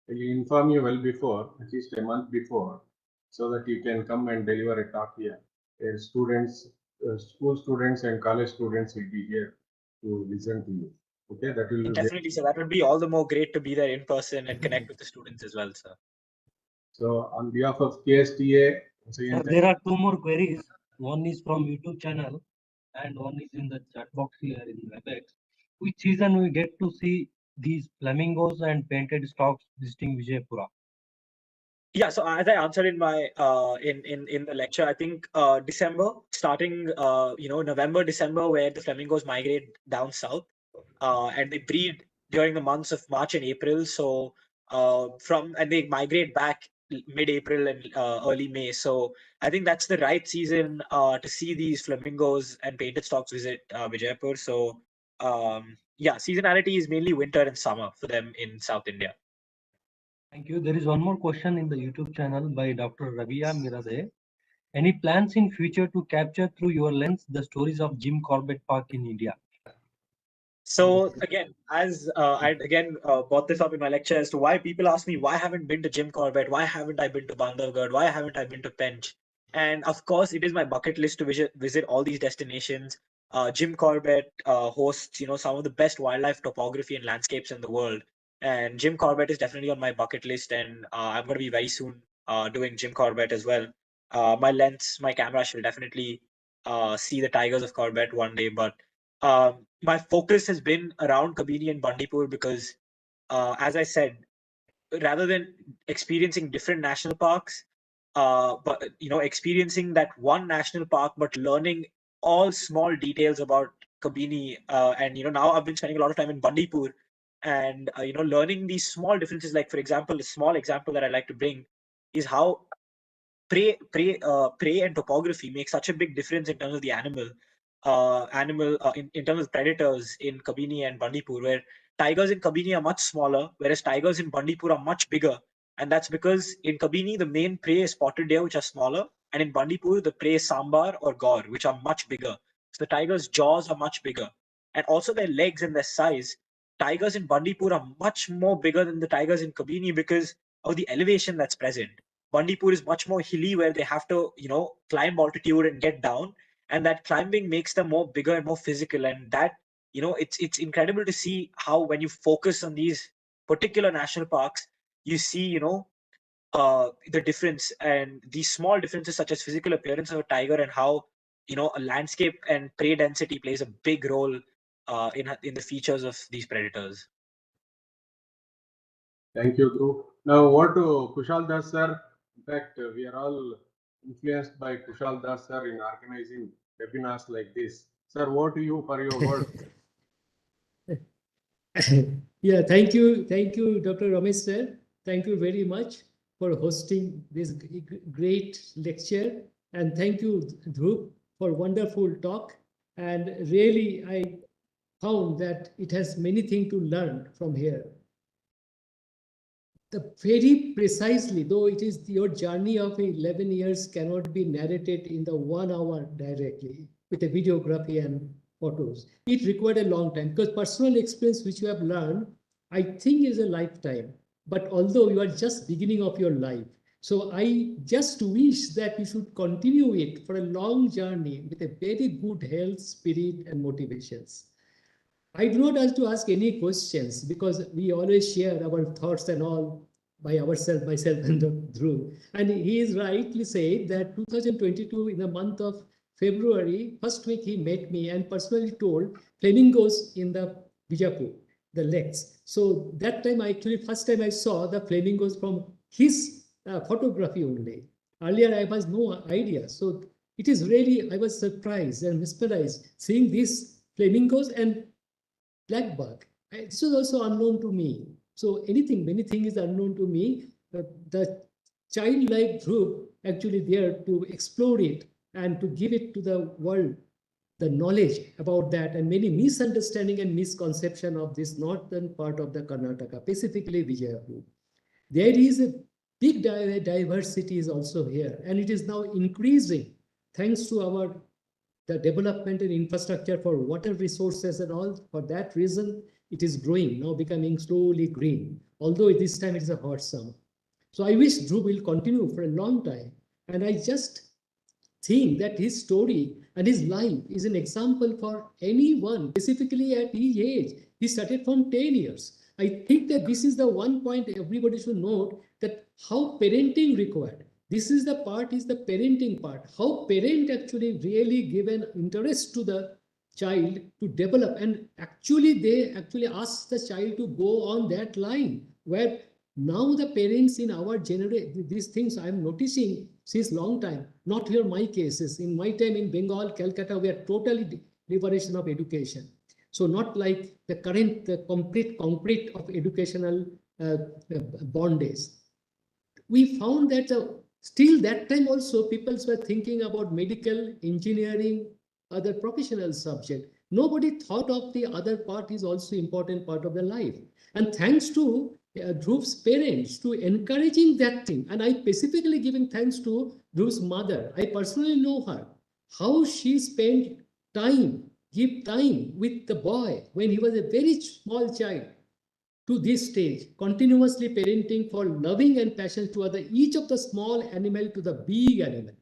we will inform you well before, at least a month before, so that you can come and deliver a talk here. Students, school students and college students will be here to listen to you. Okay, that will be Definitely, sir. That would be all the more great to be there in person and connect with the students as well, sir. So on behalf of KSTA, Sir, there are two more queries. One is from YouTube channel and one is in the chat box here in WebEx. Which season we get to see these flamingos and painted stocks visiting Vijaypura? Yeah, so as I answered in my in the lecture, I think December, starting November, December, where the flamingos migrate down south, and they breed during the months of March and April. So and they migrate back mid-April and early May. So I think that's the right season to see these flamingos and painted stocks visit Vijaypur. So yeah, seasonality is mainly winter and summer for them in South India. Thank you. There is one more question in the YouTube channel by Dr. Ravia Mirade. Any plans in future to capture through your lens the stories of Jim Corbett Park in India? So again, as I again brought this up in my lecture as to why people ask me why haven't been to Jim Corbett, why haven't I been to Bandhavgarh, why haven't I been to Pench, and of course it is my bucket list to visit all these destinations. Jim Corbett hosts some of the best wildlife topography and landscapes in the world, and Jim Corbett is definitely on my bucket list, and I'm going to be very soon doing Jim Corbett as well. My camera shall definitely see the tigers of Corbett one day, but my focus has been around Kabini and Bandipur because, as I said, rather than experiencing different national parks, but experiencing that one national park, but learning all small details about Kabini, and now I've been spending a lot of time in Bandipur, and learning these small differences. Like for example, a small example that I like to bring is how prey and topography make such a big difference in terms of the in terms of predators in Kabini and Bandipur, where tigers in Kabini are much smaller, whereas tigers in Bandipur are much bigger. And that's because in Kabini, the main prey is spotted deer, which are smaller, and in Bandipur, the prey is sambar or gaur, which are much bigger. So the tiger's jaws are much bigger. And also their legs and their size. Tigers in Bandipur are much more bigger than the tigers in Kabini because of the elevation that's present. Bandipur is much more hilly where they have to, climb altitude and get down. And that climbing makes them more bigger and more physical. And that, it's incredible to see how when you focus on these particular national parks, you see, the difference and these small differences such as physical appearance of a tiger and how, a landscape and prey density plays a big role in the features of these predators. Thank you, Dhruv. Now, what to Kushal Das sir? In fact, we are all influenced by Kushal Das sir in organizing webinars like this. Sir, what to you for your work? Yeah, thank you, Dr. Ramesh sir. Thank you very much for hosting this great lecture, and thank you, Dhruv, for wonderful talk. And really, I found that it has many things to learn from here. The very precisely, though it is your journey of 11 years cannot be narrated in the 1 hour directly with a videography and photos. It required a long time because personal experience which you have learned, I think is a lifetime. But although you are just beginning of your life, so I just wish that you should continue it for a long journey with a very good health, spirit, and motivations. I do not have to ask any questions because we always share our thoughts and all by ourselves, myself and Dhruv. And he is rightly said that 2022, in the month of February, first week he met me and personally told flamingos in the Bijapur, the lakes. So that time, first time I saw the flamingos from his photography only. Earlier, I was no idea. So it is really, I was surprised and mesmerized seeing these flamingos and black bug. This was also unknown to me. So many things is unknown to me. The childlike group actually there to explore it and to give it to the world, the knowledge about that, and many misunderstanding and misconception of this northern part of the Karnataka, specifically Vijayapur. There is a big diversity is also here, and it is now increasing thanks to our the development and infrastructure for water resources and all. For that reason, it is growing, now becoming slowly green, although this time it is a hot summer. So I wish Dhruv will continue for a long time. And I just think that his story and his life is an example for anyone, specifically at his age. He started from 10 years. I think that this is the one point everybody should note, that how parenting required. This is the parenting part. How parent actually really give an interest to the child to develop, and they actually ask the child to go on that line, where now the parents in our generation, these things I'm noticing since long time, not here my cases. In my time in Bengal, Calcutta, we are totally liberation of education. So not like the current, the complete concrete of educational bondage. We found that still that time also people were thinking about medical, engineering, other professional subject. Nobody thought of the other part is also important part of the life. And thanks to Dhruv's parents to encouraging that thing, and I specifically giving thanks to Dhruv's mother. I personally know her, how she spent give time with the boy when he was a very small child to this stage, continuously parenting for loving and passion to other, each of the small animal to the big animal.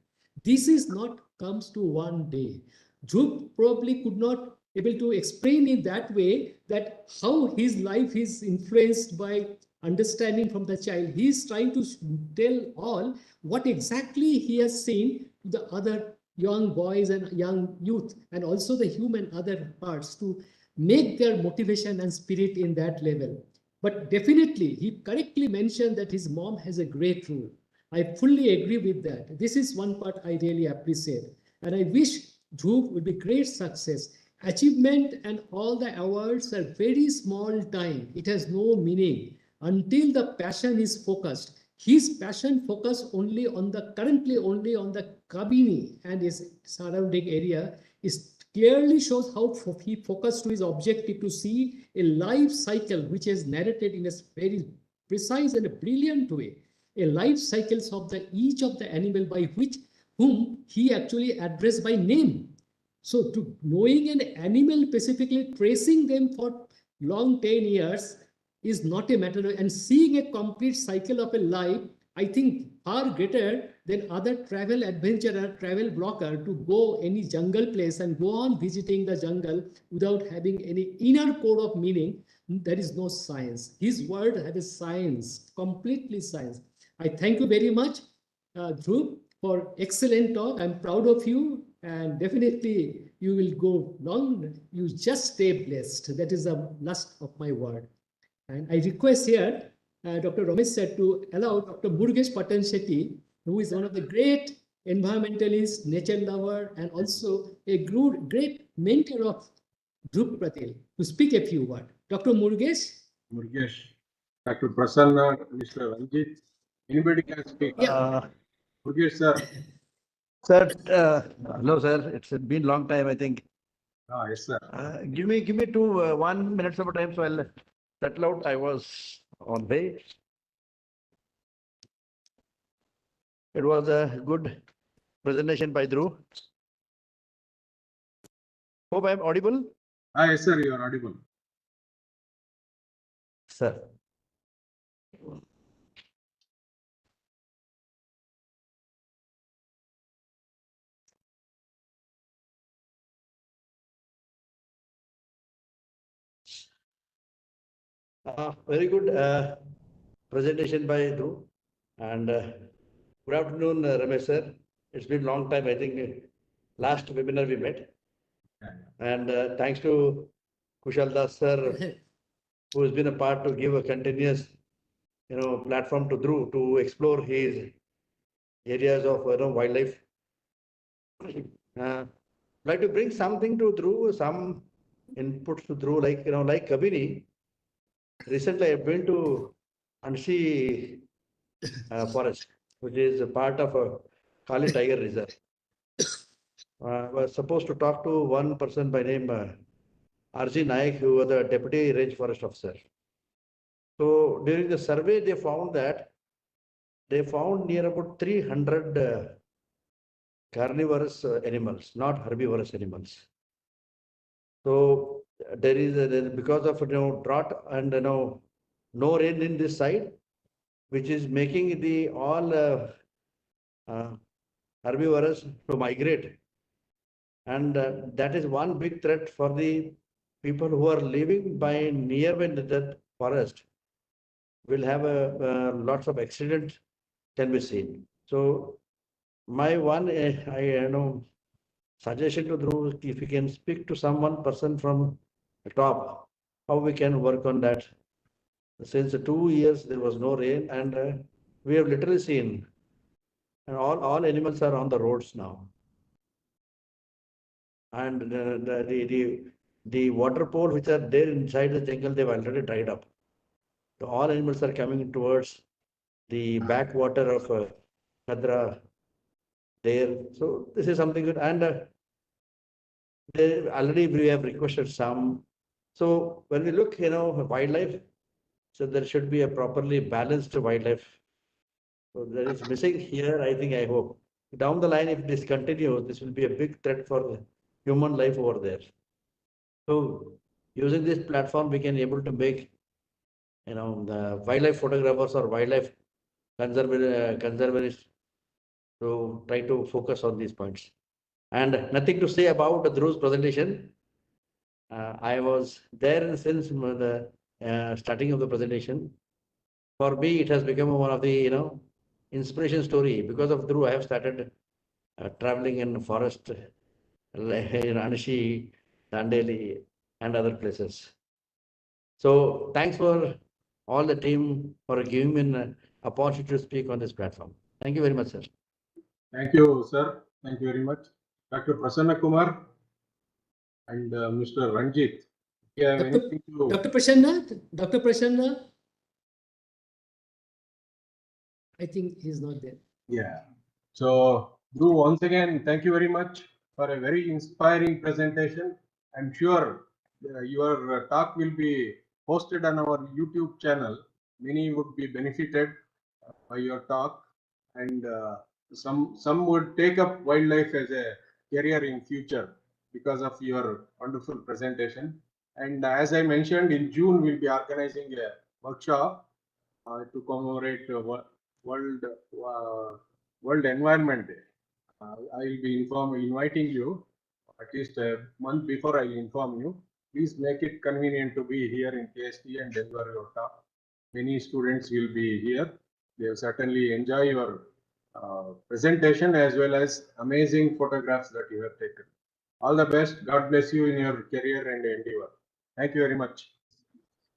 This is not comes to one day. Dhruv probably could not able to explain in that way that how his life is influenced by understanding from the child. He is trying to tell all what exactly he has seen to the other young boys and young youth, and also the human other parts, to make their motivation and spirit in that level. But definitely, he correctly mentioned that his mom has a great role. I fully agree with that. This is one part I really appreciate. And I wish Dhruv would be great success. Achievement and all the awards are very small time. It has no meaning until the passion is focused. His passion focused currently only on the Kabini and his surrounding area is clearly shows how he focused to his objective to see a life cycle which is narrated in a very precise and a brilliant way. A life cycles of each of the animal by whom he actually addressed by name. So to knowing an animal specifically, tracing them for long 10 years is not a matter of, and seeing a complete cycle of a life, I think far greater than other travel adventurer, travel blogger to go any jungle place and go on visiting the jungle without having any inner core of meaning. There is no science. His word has a science, completely science. I thank you very much, Dhruv, for excellent talk. I'm proud of you, and definitely you will go long. You just stay blessed. That is the last of my word. And I request here Dr. Ramesh said to allow Dr. Murgesh Patan Shetty, who is one of the great environmentalists, nature lover, and also a great mentor of Dhruv Patil to speak a few words. Dr. Murugesh? Murugesh, Dr. Prasanna, Mr. Ranjit, anybody can speak. Yeah. Murugesh, sir. Sir, hello, sir. It's been long time, I think. Yes, sir. Give me 1 minute of time, so I'll settle out. I was on way. It was a good presentation by Dhruv. Hope I'm audible, Yes, sir, you are audible. sir. Very good presentation by Dhruv. And good afternoon, Ramesh sir. It's been a long time. I think last webinar we met. And thanks to Kushal Das sir, who has been a part to give a continuous, platform to Dhruv to explore his areas of wildlife. Like to bring something to Dhruv, some inputs to Dhruv, like Kabini. Recently, I've been to Anshi forest, which is a part of a Kali Tiger Reserve. I was supposed to talk to one person by name R.G. Naik, who was the Deputy Range Forest Officer. So during the survey, they found near about 300 carnivorous animals, not herbivorous animals. So there is because of drought and no rain in this side, which is making the all herbivorous to migrate, and that is one big threat for the people who are living by nearby that forest. Will have lots of accidents can be seen. So my one suggestion to Dhruv, if you can speak to someone person from the top, how we can work on that. Since 2 years there was no rain, and we have literally seen, and all animals are on the roads now. And the water pole which are there inside the jungle, they've already dried up. So all animals are coming towards the backwater of Khadra there. So this is something good. And there already we have requested some. So when we look, wildlife, so there should be a properly balanced wildlife. So that is missing here. I hope down the line, if this continues, this will be a big threat for human life over there. So using this platform, we can able to make, the wildlife photographers or wildlife conservationists to try to focus on these points. And nothing to say about Dhruv's presentation. I was there since the starting of the presentation. For me, it has become one of the inspiration story. Because of Dhruv, I have started traveling in forest, in Anishi, Dandeli, and other places. So thanks for all the team for giving me an opportunity to speak on this platform. Thank you very much, sir. Thank you, sir. Thank you very much. Dr. Prasanna Kumar and Mr. Ranjit. Do you have anything to... Dr. Prasanna? Dr. Prasanna? I think he's not there. Yeah. So, Dhruv, once again, thank you very much for a very inspiring presentation. I'm sure your talk will be posted on our YouTube channel. Many would be benefited by your talk, and some would take up wildlife as a career in future because of your wonderful presentation. And as I mentioned, in June we'll be organizing a workshop to commemorate World Environment Day. I will be inviting you at least a month before. I will inform you. Please make it convenient to be here in KST and deliver your talk. Many students will be here. They will certainly enjoy your presentation as well as amazing photographs that you have taken. All the best. God bless you in your career and endeavor. Thank you very much.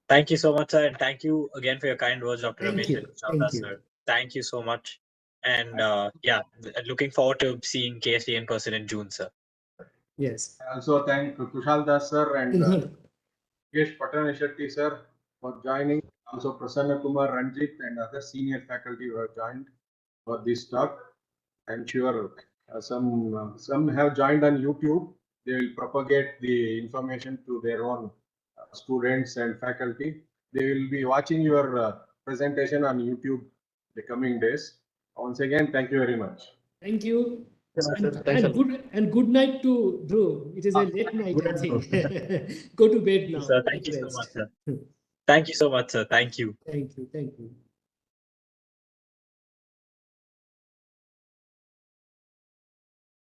Thank you so much, sir, and thank you again for your kind words, Dr. Thank Ramesh you. and Thank Shavdas, you. sir. Thank you so much. And yeah, looking forward to seeing KSD in person in June, sir. Yes. I also thank Kushal Das sir and Kesh Patanashetty sir for joining. Also Prasanna Kumar, Ranjit and other senior faculty who have joined for this talk. I'm sure some have joined on YouTube. They will propagate the information to their own students and faculty. They will be watching your presentation on YouTube the coming days. Once again, thank you very much. Thank you. Yes, sir. And, Thanks a and lot. good night to Drew. It is a late night, I think. Go to bed now. Sir, thank Get you so much, rest. sir. Thank you so much, sir. Thank you. Thank you. Thank you.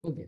Okay.